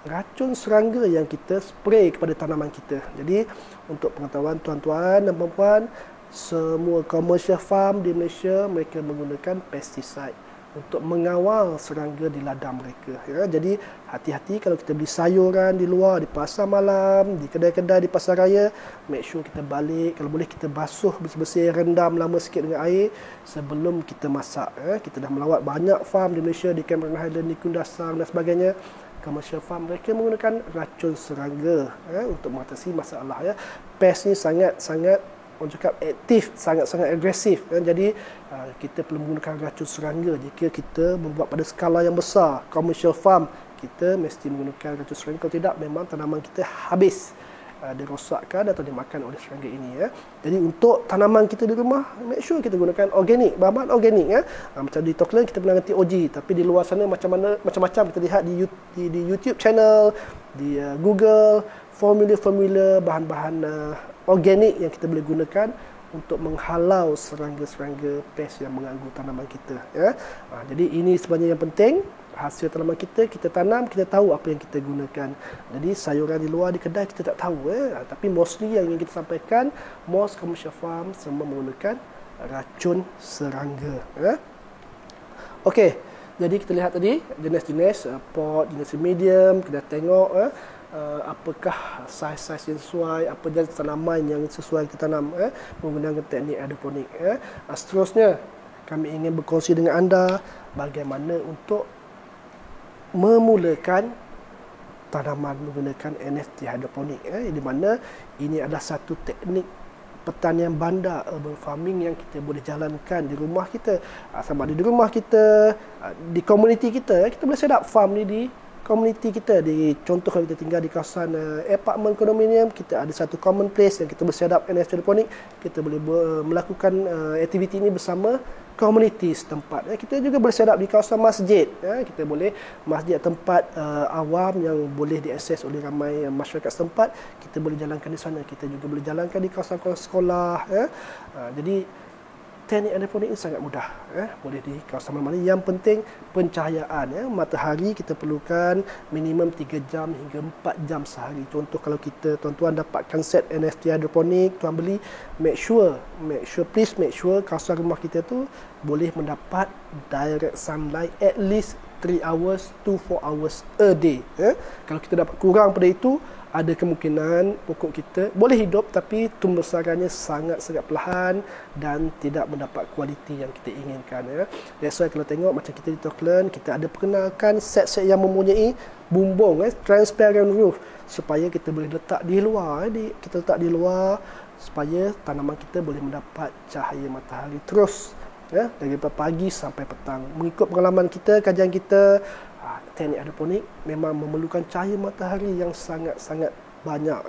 racun serangga yang kita spray kepada tanaman kita. Jadi untuk pengetahuan tuan-tuan dan puan-puan, semua commercial farm di Malaysia mereka menggunakan pesticide untuk mengawal serangga di ladang mereka. Jadi hati-hati kalau kita beli sayuran di luar, di pasar malam, di kedai-kedai di pasar raya, make sure kita balik, kalau boleh kita basuh bersih-bersih, rendam lama sikit dengan air sebelum kita masak. Kita dah melawat banyak farm di Malaysia, di Cameron Highland, di Kundasang dan sebagainya. Commercial farm mereka menggunakan racun serangga untuk mengatasi masalah. Pest ni sangat-sangat aktif, sangat-sangat agresif. Jadi kita perlu menggunakan racun serangga jika kita membuat pada skala yang besar. Commercial farm kita mesti menggunakan racun serangga. Kalau tidak, memang tanaman kita habis dirosakkan atau dimakan oleh serangga ini. Jadi untuk tanaman kita di rumah, make sure kita gunakan organik, bahan organik. Macam di Auckland kita pernah ganti OG, tapi di luar sana macam-macam kita lihat di YouTube channel, di Google, formula-formula bahan-bahan organik yang kita boleh gunakan untuk menghalau serangga-serangga pest yang mengganggu tanaman kita. Jadi ini sebenarnya yang penting. Hasil tanaman kita tanam, kita tahu apa yang kita gunakan. Jadi sayuran di luar, di kedai kita tak tahu. Tapi mostly yang ingin kita sampaikan, most commercial farm semua menggunakan racun serangga. Okey, jadi kita lihat tadi jenis-jenis pot, jenis medium. Kita tengok apakah saiz-saiz yang sesuai, apa jenis tanaman yang sesuai kita tanam menggunakan teknik hidroponik. Seterusnya, kami ingin berkongsi dengan anda bagaimana untuk memulakan tanaman menggunakan NFT hidroponik, di mana ini adalah satu teknik pertanian bandar, urban farming yang kita boleh jalankan di rumah kita. Sama ada di rumah kita, di komuniti kita, kita boleh set up farm ni di komuniti kita. Contoh kalau kita tinggal di kawasan apartment kondominium, kita ada satu common place yang kita boleh set up NFT hidroponik. Kita boleh melakukan aktiviti ini bersama komuniti setempat. Kita juga boleh set up di kawasan masjid. Kita boleh masjid tempat awam yang boleh diakses oleh ramai masyarakat setempat. Kita boleh jalankan di sana. Kita juga boleh jalankan di kawasan-kawasan sekolah. Jadi teknik hidroponik ini sangat mudah. Boleh di kawasan mana-mana. Yang penting pencahayaan. Matahari kita perlukan minimum 3 jam hingga 4 jam sehari. Contoh kalau tuan-tuan dapatkan set NFT hidroponik, tuan beli, please make sure kawasan rumah kita tu boleh mendapat direct sunlight at least 3 hours to 4 hours a day. Kalau kita dapat kurang pada itu, ada kemungkinan pokok kita boleh hidup tapi tumbuh-besarannya sangat-sangat perlahan dan tidak mendapat kualiti yang kita inginkan. That's why kalau tengok macam kita di Auckland, kita ada perkenalkan set-set yang mempunyai bumbung, transparent roof, supaya kita boleh letak di luar. Kita letak di luar, supaya tanaman kita boleh mendapat cahaya matahari terus dari pagi sampai petang. Mengikut pengalaman kita, kajian kita, teknik hidroponik memang memerlukan cahaya matahari yang sangat-sangat banyak.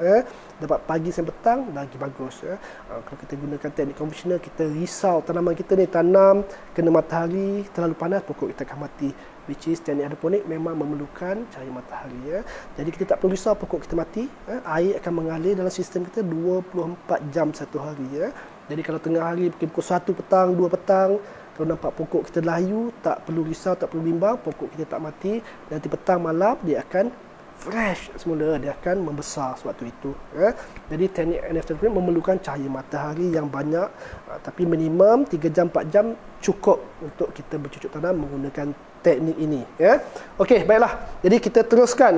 Dapat pagi sampai petang lagi bagus. Kalau kita gunakan teknik konvensional, kita risau tanaman kita ni tanam kena matahari terlalu panas, pokok kita akan mati. Which is teknik hidroponik memang memerlukan cahaya matahari. Jadi kita tak perlu risau pokok kita mati. Air akan mengalir dalam sistem kita 24 jam satu hari. Jadi kalau tengah hari pukul 1 petang, 2 petang, kalau nampak pokok kita layu, tak perlu risau, tak perlu bimbang, pokok kita tak mati. Nanti petang malam dia akan fresh semula, dia akan membesar sewaktu itu. Jadi teknik NFT memerlukan cahaya matahari yang banyak, tapi minimum 3 jam 4 jam cukup untuk kita bercucuk tanam menggunakan teknik ini. Okey, baiklah. Jadi kita teruskan.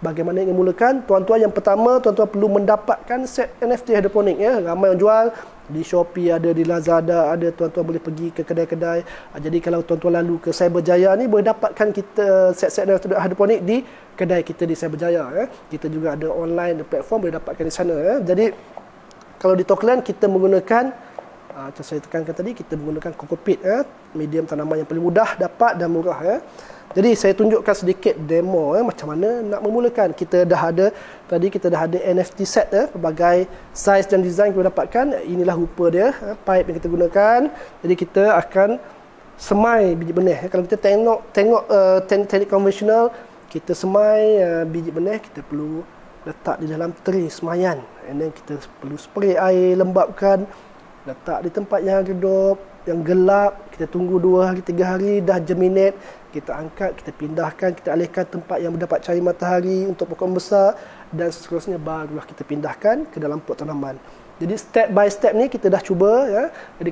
Bagaimana ingin mulakan? Tuan-tuan, yang pertama, tuan-tuan perlu mendapatkan set NFT hidroponik. Ramai yang jual di Shopee, ada di Lazada, ada. Tuan-tuan boleh pergi ke kedai-kedai. Jadi kalau tuan-tuan lalu ke Cyberjaya ni, boleh dapatkan kita set-set hidroponik di kedai kita di Cyberjaya. Kita juga ada online platform, boleh dapatkan di sana. Jadi kalau di Toklen kita menggunakan, macam saya tekankan tadi, kita menggunakan kokopit, medium tanaman yang paling mudah dapat dan murah. Jadi saya tunjukkan sedikit demo macam mana nak memulakan. Kita dah ada NFT set, pelbagai saiz dan design kita dapatkan. Inilah rupa dia, pipe yang kita gunakan. Jadi kita akan semai biji benih. Kalau kita tengok teknik konvensional, kita semai biji benih, kita perlu letak di dalam tray semayan. And then kita perlu spray air, lembapkan, letak di tempat yang redup, yang gelap. Kita tunggu 2 hari, 3 hari, dah germinate. Kita angkat, kita pindahkan, kita alihkan tempat yang mendapat cahaya matahari untuk pokok besar, dan seterusnya barulah kita pindahkan ke dalam pot tanaman. Jadi step by step ni kita dah cuba. Jadi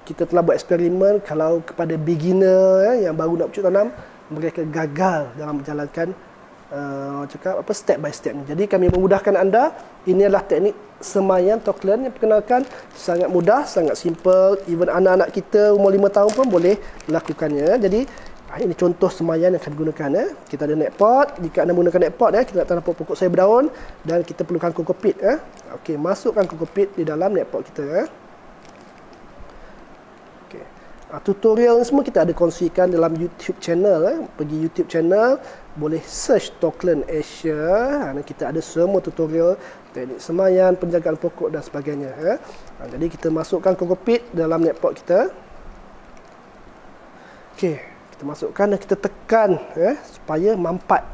kita telah buat eksperimen. Kalau kepada beginner yang baru nak bercocok tanam, mereka gagal dalam menjalankan step by step ni. Jadi kami memudahkan anda. Ini adalah teknik semaian Toklen yang perkenalkan, sangat mudah, sangat simple. Even anak-anak kita umur 5 tahun pun boleh melakukannya. Jadi ini contoh semaian yang akan digunakan. Kita ada net pot. Jika anda menggunakan net pot, kita nak tanam pokok sayur berdaun, dan kita perlukan kokopit. Okey, masukkan kokopit di dalam net pot kita. Tutorial semua kita ada kongsikan dalam YouTube channel. Pergi YouTube channel, boleh search Toklen Asia. Kita ada semua tutorial, teknik semaian, penjagaan pokok dan sebagainya. Jadi kita masukkan kokopit dalam net pot kita. Okey, kita masukkan dan kita tekan supaya mampat.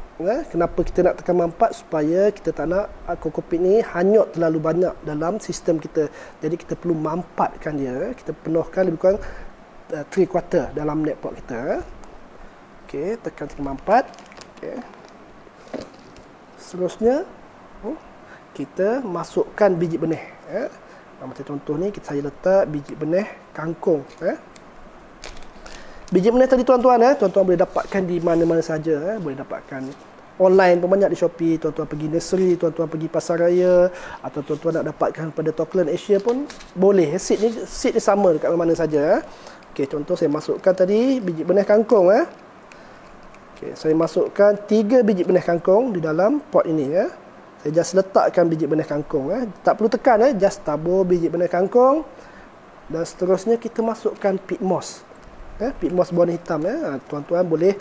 Kenapa kita nak tekan mampat? Supaya kita tak nak kokopit ni hanyut terlalu banyak dalam sistem kita. Jadi kita perlu mampatkan dia. Kita penuhkan lebih kurang 3/4 dalam net pot kita. Okey, tekan 3/4. Okey. Seterusnya kita masukkan biji benih. Macam contoh ni, saya letak biji benih kangkung. Biji benih tadi tuan-tuan, tuan-tuan boleh dapatkan di mana-mana saja. Boleh dapatkan online pun banyak di Shopee. Tuan-tuan pergi nursery, tuan-tuan pergi pasar raya, atau tuan-tuan nak dapatkan pada Toklen Asia pun boleh. Seed ni sama dekat mana saja. Okey, contoh saya masukkan tadi biji benih kangkung. Okey, saya masukkan 3 biji benih kangkung di dalam pot ini. Saya just letakkan biji benih kangkung. Tak perlu tekan, just tabur biji benih kangkung. Dan seterusnya kita masukkan peat moss. Peat moss berwarna hitam. Tuan-tuan boleh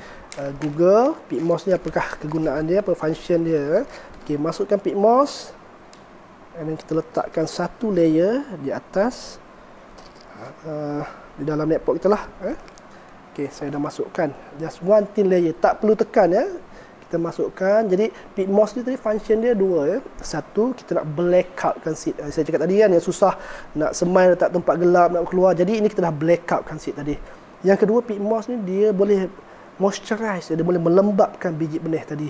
Google peat moss ni, apakah kegunaan dia, apa function dia. Okey, masukkan peat moss. Dan kita letakkan satu layer di atas di dalam net pot kita lah. Okey, saya dah masukkan just one thin layer, tak perlu tekan. Kita masukkan. Jadi peat moss ni tadi function dia 2. Satu, kita nak blackoutkan seed. Saya cakap tadi kan, yang susah nak semai letak tempat gelap, nak keluar. Jadi ini kita dah blackoutkan seed tadi. Yang kedua, peat moss ni dia boleh moisturize, dia boleh melembapkan biji benih tadi.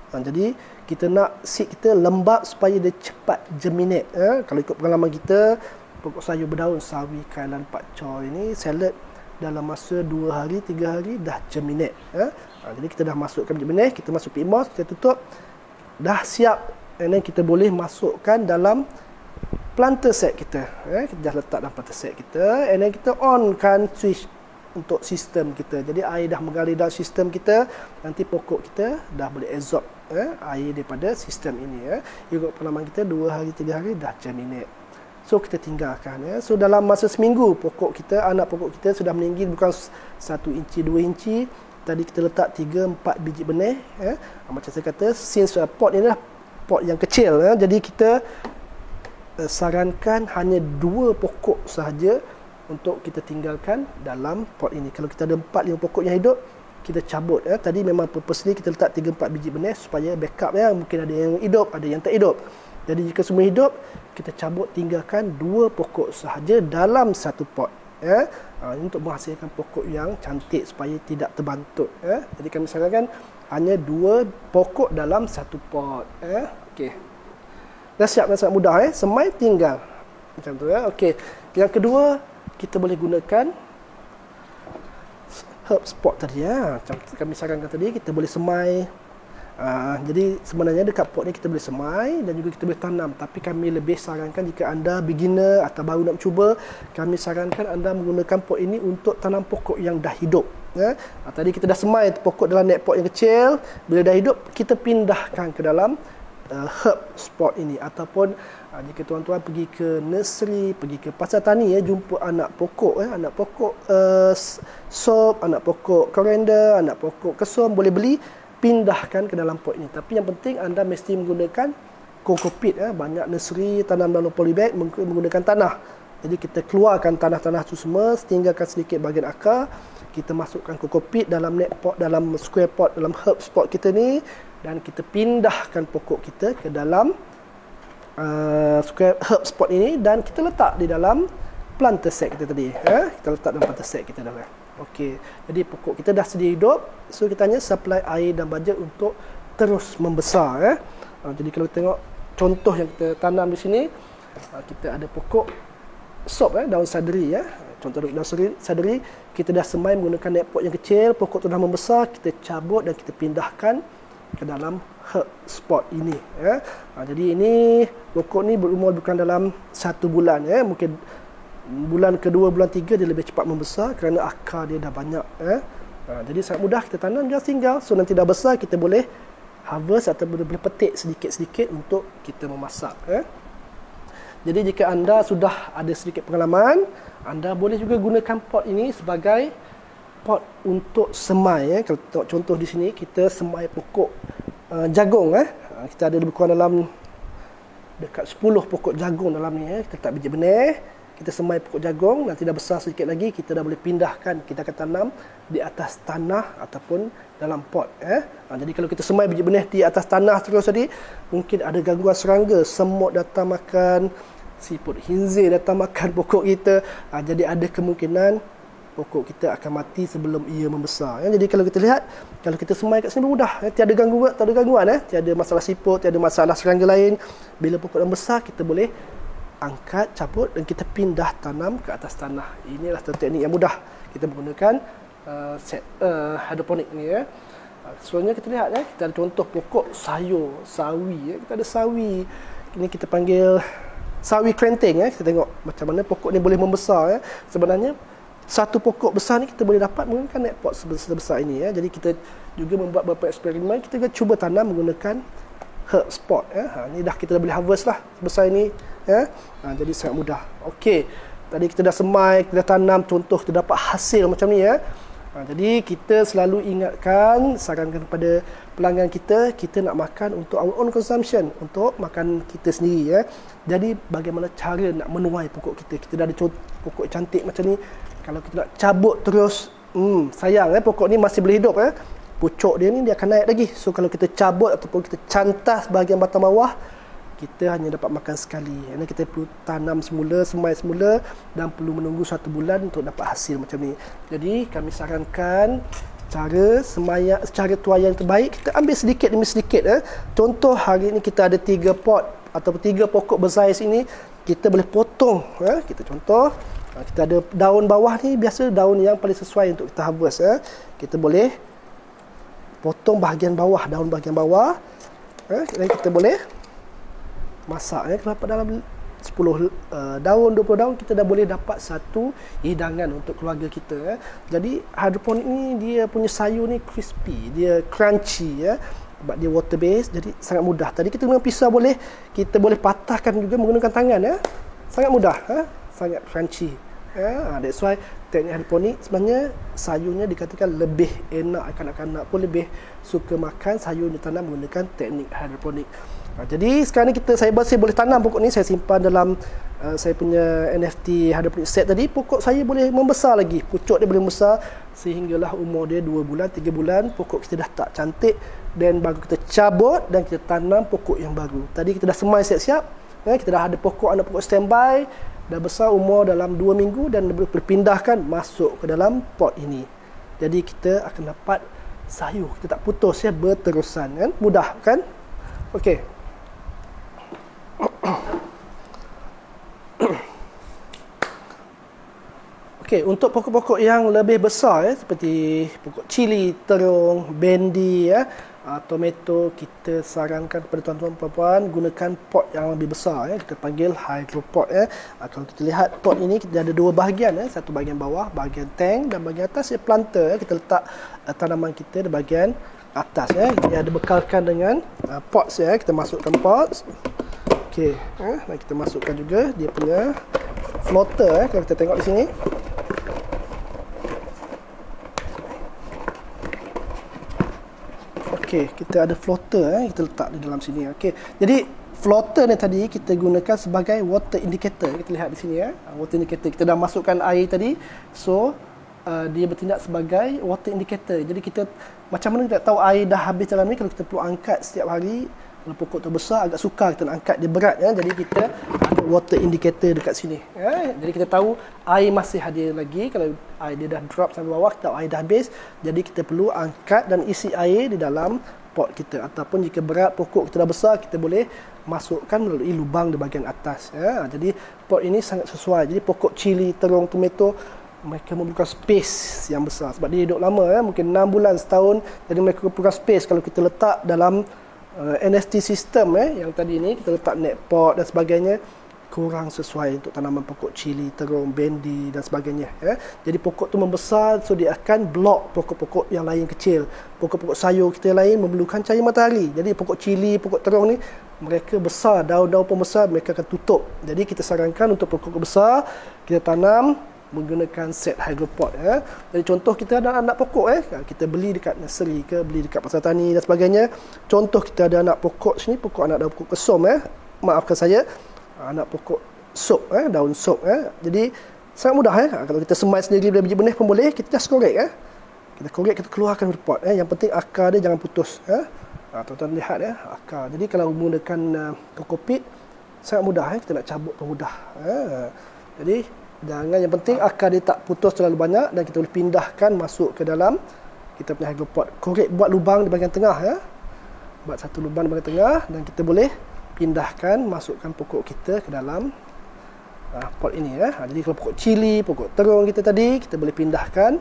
Jadi kita nak seed kita lembap supaya dia cepat germinate. Kalau ikut pengalaman kita, pokok sayur berdaun, sawi, kailan, pakcoy ini salad dalam masa 2 hari, 3 hari dah germinate. Jadi kita dah masukkan biji benih, kita masuk peat moss, kita tutup, dah siap. And then kita boleh masukkan dalam planter set kita. Kita dah letak dalam planter set kita, and then kita onkan switch untuk sistem kita. Jadi air dah mengalir dalam sistem kita, nanti pokok kita dah boleh absorb air daripada sistem ini. Ikut pengalaman kita 2 hari 3 hari dah germinate. So kita tinggalkan. So dalam masa seminggu pokok kita, anak pokok kita sudah meninggi, bukan 1 inci 2 inci. Tadi kita letak 3-4 biji benih. Macam saya kata, since pot ni adalah pot yang kecil, jadi kita sarankan hanya 2 pokok sahaja untuk kita tinggalkan dalam pot ini. Kalau kita ada 4-5 pokok yang hidup, kita cabut. Tadi memang purposely kita letak 3-4 biji benih supaya backup. Mungkin ada yang hidup, ada yang tak hidup. Jadi jika semua hidup, kita cabut, tinggalkan 2 pokok sahaja dalam satu pot. Untuk menghasilkan pokok yang cantik supaya tidak terbantut. Jadi kami sarankan hanya 2 pokok dalam satu pot. Okey. Dah siap dan sangat mudah. Semai tinggal. Macam tu. Okey. Yang kedua, kita boleh gunakan herb spot tadi. Macam kami sarankan tadi, kita boleh semai. Jadi sebenarnya dekat pot ni kita boleh semai dan juga kita boleh tanam. Tapi kami lebih sarankan jika anda beginner atau baru nak cuba, kami sarankan anda menggunakan pot ini untuk tanam pokok yang dah hidup. Tadi kita dah semai pokok dalam net pot yang kecil. Bila dah hidup, kita pindahkan ke dalam herb spot ini. Ataupun jika tuan-tuan pergi ke nursery, pergi ke pasar tani, jumpa anak pokok, anak pokok sop, anak pokok koriander, anak pokok kesum, boleh beli, pindahkan ke dalam pot ini. Tapi yang penting anda mesti menggunakan kokopit. Banyak nursery tanam dalam polybag menggunakan tanah. Jadi kita keluarkan tanah-tanah itu semua, tinggalkan sedikit bahagian akar, kita masukkan kokopit dalam net pot, dalam square pot, dalam herb spot kita ni, dan kita pindahkan pokok kita ke dalam square herb spot ini, dan kita letak di dalam planter set kita tadi. Kita letak dalam planter set kita dalam. Okey, jadi pokok kita dah sedia hidup, so kita hanya supply air dan baja untuk terus membesar. Jadi kalau kita tengok contoh yang kita tanam di sini, kita ada pokok sop, daun saderi. Contoh daun saderi, kita dah semai menggunakan net pot yang kecil, pokok tu dah membesar, kita cabut dan kita pindahkan ke dalam herb spot ini. Jadi ini pokok ni berumur bukan dalam 1 bulan. Mungkin bulan kedua, bulan 3 dia lebih cepat membesar kerana akar dia dah banyak. Jadi sangat mudah kita tanam, just tinggal. So nanti dah besar, kita boleh harvest atau boleh petik sedikit-sedikit untuk kita memasak. Jadi jika anda sudah ada sedikit pengalaman, anda boleh juga gunakan pot ini sebagai pot untuk semai. Kalau tengok contoh di sini, kita semai pokok jagung. Kita ada lebih kurang dalam dekat 10 pokok jagung dalam ni. Kita letak biji benih, kita semai pokok jagung, nanti dah besar sedikit lagi, kita dah boleh pindahkan, kita akan tanam di atas tanah ataupun dalam pot. Jadi kalau kita semai biji benih di atas tanah terus tadi, mungkin ada gangguan serangga, semut datang makan, siput khinzir datang makan pokok kita. Jadi ada kemungkinan pokok kita akan mati sebelum ia membesar. Jadi kalau kita lihat, kalau kita semai kat sini mudah, tiada gangguan, tiada masalah siput, tiada masalah serangga lain. Bila pokok dah besar, kita boleh angkat, cabut dan kita pindah tanam ke atas tanah. Inilah teknik yang mudah kita menggunakan hidroponik ni. Selanjutnya kita lihat, kita ada contoh pokok sayur, sawi. Kita ada sawi, ini kita panggil sawi kerenting. Kita tengok macam mana pokok ni boleh membesar. Sebenarnya satu pokok besar ni kita boleh dapat menggunakan net pot sebesar ini. Jadi kita juga membuat beberapa eksperimen, kita juga cuba tanam menggunakan herb spot. Ni dah kita dah boleh harvest lah sebesar ini. Jadi sangat mudah. Okey, tadi kita dah semai, kita dah tanam, contoh kita dapat hasil macam ni. Jadi kita selalu ingatkan, sarankan kepada pelanggan kita, kita nak makan untuk our own consumption, untuk makan kita sendiri. Jadi bagaimana cara nak menuai pokok kita? Kita dah ada pokok cantik macam ni, kalau kita nak cabut terus, sayang pokok ni masih boleh hidup. Pucuk dia ni dia akan naik lagi. So kalau kita cabut ataupun kita cantas bahagian batang bawah, kita hanya dapat makan sekali. Jadi kita perlu tanam semula, semai semula, dan perlu menunggu 1 bulan untuk dapat hasil macam ni. Jadi kami sarankan cara tuai yang terbaik, kita ambil sedikit demi sedikit. Contoh hari ni kita ada 3 pot ataupun 3 pokok bersaiz ini, kita boleh potong. Kita contoh, kita ada daun bawah ni, biasa daun yang paling sesuai untuk kita harvest. Kita boleh potong bahagian bawah, daun bahagian bawah. Dan kita boleh masak. Kalau dapat dalam 10 daun, 20 daun, kita dah boleh dapat satu hidangan untuk keluarga kita. Jadi hidroponik ni dia punya sayur ni crispy, dia crunchy ya. Sebab dia water based, jadi sangat mudah. Tadi kita guna pisau boleh, kita boleh patahkan juga menggunakan tangan ya. Sangat mudah, sangat crunchy. That's why teknik hidroponik sebenarnya sayurnya dikatakan lebih enak, kanak-kanak pun lebih suka makan sayur ditanam menggunakan teknik hidroponik. Jadi sekarang ni saya boleh tanam pokok ni, saya simpan dalam saya punya NFT hidroponik set tadi. Pokok saya boleh membesar lagi, pucuk dia boleh membesar sehinggalah umur dia 2 bulan, 3 bulan, pokok kita dah tak cantik, dan baru kita cabut dan kita tanam pokok yang baru. Tadi kita dah semai siap-siap, kita dah ada anak pokok standby, dah besar umur dalam 2 minggu dan berpindahkan masuk ke dalam pot ini. Jadi kita akan dapat sayur, kita tak putus ya, berterusan kan. Mudah kan? Okey. Okey, untuk pokok-pokok yang lebih besar ya, seperti pokok cili, terung, bendi ya, tomato, kita sarankan kepada tuan-tuan puan-puan gunakan pot yang lebih besar ya, kita panggil hydropot ya. Kalau kita lihat pot ini kita ada dua bahagian ya, satu bahagian bawah, bahagian tank, dan bahagian atas ya planter ya. Kita letak tanaman kita di bahagian atas ya. Dia ada bekalkan dengan pots ya, kita masukkan pots. Okey, dan kita masukkan juga dia punya floater ya, kalau kita tengok di sini. Okey, kita ada floater kita letak di dalam sini. Okey. Jadi floater ni tadi kita gunakan sebagai water indicator. Kita lihat di sini ya. Water indicator. Kita dah masukkan air tadi. So dia bertindak sebagai water indicator. Jadi kita macam mana kita tahu air dah habis dalam ni, kalau kita perlu angkat setiap hari. Kalau pokok tu besar agak sukar kita nak angkat, dia berat ya. Jadi kita ada water indicator dekat sini ya. Jadi kita tahu air masih ada lagi. Kalau air dia dah drop sampai bawah, kita tahu air dah habis. Jadi kita perlu angkat dan isi air di dalam pot kita. Ataupun jika berat pokok kita dah besar, kita boleh masukkan melalui lubang di bahagian atas ya. Jadi pot ini sangat sesuai. Jadi pokok cili, terung, tomato, mereka memerlukan space yang besar sebab dia hidup lama ya, mungkin 6 bulan, setahun. Jadi mereka memerlukan space. Kalau kita letak dalam NFT sistem yang tadi ni, kita letak net pot dan sebagainya, kurang sesuai untuk tanaman pokok cili, terung, bendi dan sebagainya ya. Jadi pokok tu membesar, so dia akan block pokok-pokok yang lain kecil. Pokok-pokok sayur kita yang lain memerlukan cahaya matahari. Jadi pokok cili, pokok terung ni mereka besar, daun-daun pun besar, mereka akan tutup. Jadi kita sarankan untuk pokok besar kita tanam menggunakan set hydropot ya. Jadi contoh kita ada anak pokok kita beli dekat nursery ke, beli dekat pasar tani dan sebagainya. Contoh kita ada anak pokok sini, anak daun pokok kesom maafkan saya, anak pokok sop daun sop Jadi sangat mudah kalau kita semai sendiri dari biji benih pun boleh, kita just korek Kita korek, kita keluarkan dari pot yang penting akar dia jangan putus tuan-tuan lihat akar. Jadi kalau menggunakan kokopit sangat mudah kita nak cabut pun mudah Jadi jangan, yang penting akar dia tak putus terlalu banyak dan kita boleh pindahkan masuk ke dalam kita punya hydropot. Korek, buat lubang di bahagian tengah buat satu lubang di bahagian tengah dan kita boleh pindahkan, masukkan pokok kita ke dalam pot ini Jadi kalau pokok cili, pokok terung kita tadi, kita boleh pindahkan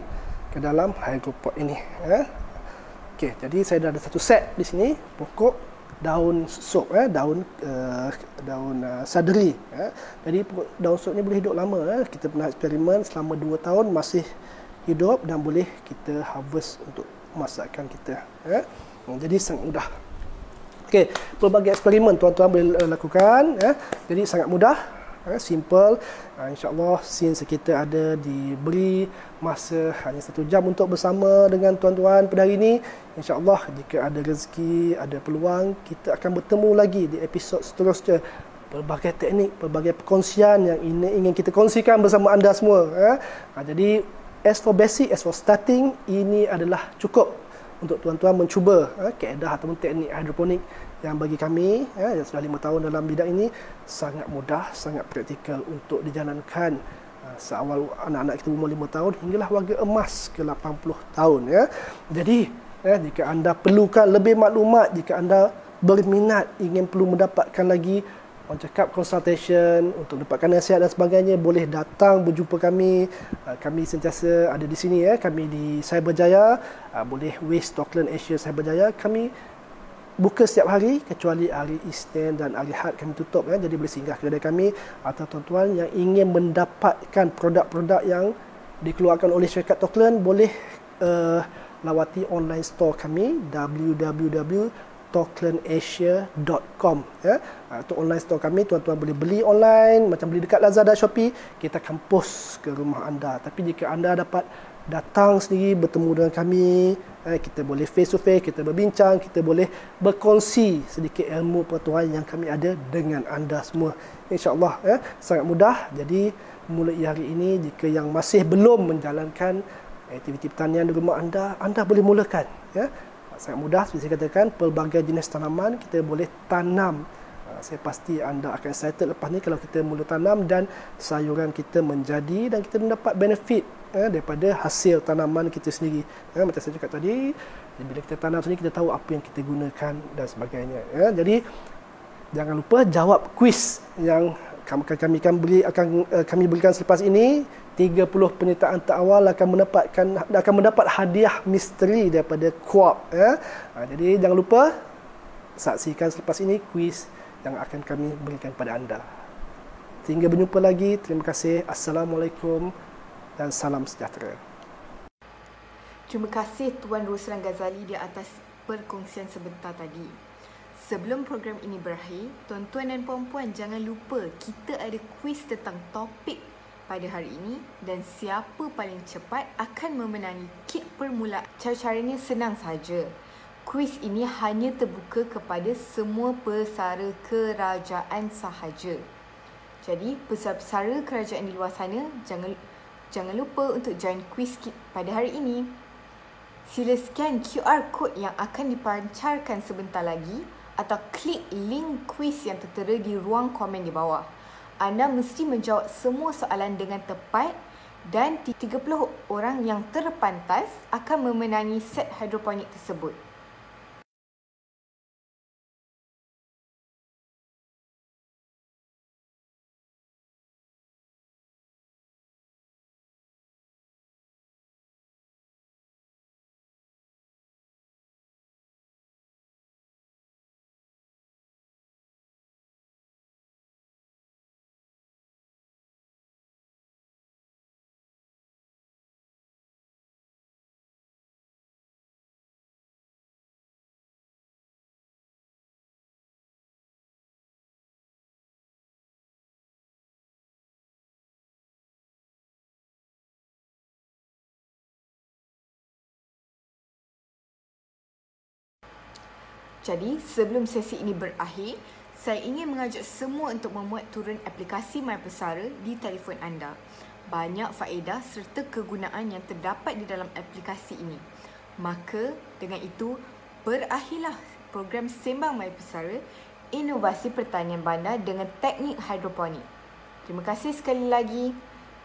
ke dalam hydropot ini Okey, jadi saya dah ada satu set di sini pokok daun sop daun saderi Jadi daun sop ni boleh hidup lama Kita pernah eksperimen selama 2 tahun masih hidup dan boleh kita harvest untuk masakan kita Jadi sangat mudah. Okey, pelbagai eksperimen tuan-tuan boleh lakukan Jadi sangat mudah, simple. InsyaAllah since kita ada diberi masa hanya 1 jam untuk bersama dengan tuan-tuan pada hari ini, InsyaAllah jika ada rezeki, ada peluang, kita akan bertemu lagi di episod seterusnya. Pelbagai teknik, pelbagai perkongsian yang ingin kita kongsikan bersama anda semua Jadi as for basic, as for starting, ini adalah cukup untuk tuan-tuan mencuba kaedah ataupun teknik hidroponik yang bagi kami yang sudah 5 tahun dalam bidang ini sangat mudah, sangat praktikal untuk dijalankan seawal anak-anak kita umur 5 tahun hinggalah warga emas ke 80 tahun Jadi jika anda perlukan lebih maklumat, jika anda berminat ingin perlu mendapatkan lagi orang cakap consultation untuk dapatkan nasihat dan sebagainya, boleh datang berjumpa kami. Kami sentiasa ada di sini kami di Cyberjaya, boleh West Auckland Asia Cyberjaya. Kami buka setiap hari kecuali hari Isnin dan hari Ahad kami tutup ya. Jadi boleh singgah kedai kami atau tuan-tuan yang ingin mendapatkan produk-produk yang dikeluarkan oleh syarikat Toklen boleh lawati online store kami www.toklenasia.com ya. Itu online store kami, tuan-tuan boleh beli online macam beli dekat Lazada, Shopee, kita akan post ke rumah anda. Tapi jika anda dapat datang sendiri bertemu dengan kami, kita boleh face to face, kita berbincang, kita boleh berkongsi sedikit ilmu pengetahuan yang kami ada dengan anda semua. InsyaAllah sangat mudah. Jadi mulai hari ini, jika yang masih belum menjalankan aktiviti pertanian di rumah anda boleh mulakan ya. Sangat mudah, seperti saya katakan, pelbagai jenis tanaman kita boleh tanam. Saya pasti anda akan excited lepas ni kalau kita mula tanam dan sayuran kita menjadi dan kita mendapat benefit daripada hasil tanaman kita sendiri. Macam saya cakap tadi, bila kita tanam sendiri, kita tahu apa yang kita gunakan dan sebagainya. Jadi jangan lupa jawab kuis yang kami berikan selepas ini. 30 penyertaan terawal akan mendapat hadiah misteri daripada Co-op ya. Jadi jangan lupa saksikan selepas ini kuis yang akan kami berikan kepada anda. Sehingga berjumpa lagi. Terima kasih. Assalamualaikum dan salam sejahtera. Terima kasih Tuan Roslan Ghazali di atas perkongsian sebentar tadi. Sebelum program ini berakhir, tuan-tuan dan puan-puan jangan lupa kita ada kuis tentang topik pada hari ini dan siapa paling cepat akan memenangi kit permulaan. Cara-caranya senang saja. Kuis ini hanya terbuka kepada semua pesara kerajaan sahaja. Jadi, pesara kerajaan di luar sana jangan lupa untuk join kuis pada hari ini. Sila scan QR code yang akan dipancarkan sebentar lagi atau klik link kuis yang tertera di ruang komen di bawah. Anda mesti menjawab semua soalan dengan tepat dan 30 orang yang terpantas akan memenangi set hidroponik tersebut. Jadi, sebelum sesi ini berakhir, saya ingin mengajak semua untuk memuat turun aplikasi MyPesara di telefon anda. Banyak faedah serta kegunaan yang terdapat di dalam aplikasi ini. Maka, dengan itu, berakhirlah program Sembang MyPesara, inovasi pertanian bandar dengan teknik hidroponik. Terima kasih sekali lagi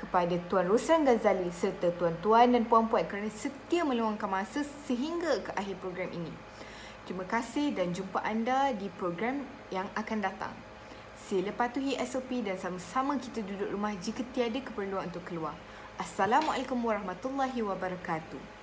kepada Tuan Roslan Ghazali serta tuan-tuan dan puan-puan kerana setia meluangkan masa sehingga ke akhir program ini. Terima kasih dan jumpa anda di program yang akan datang. Sila patuhi SOP dan sama-sama kita duduk rumah jika tiada keperluan untuk keluar. Assalamualaikum warahmatullahi wabarakatuh.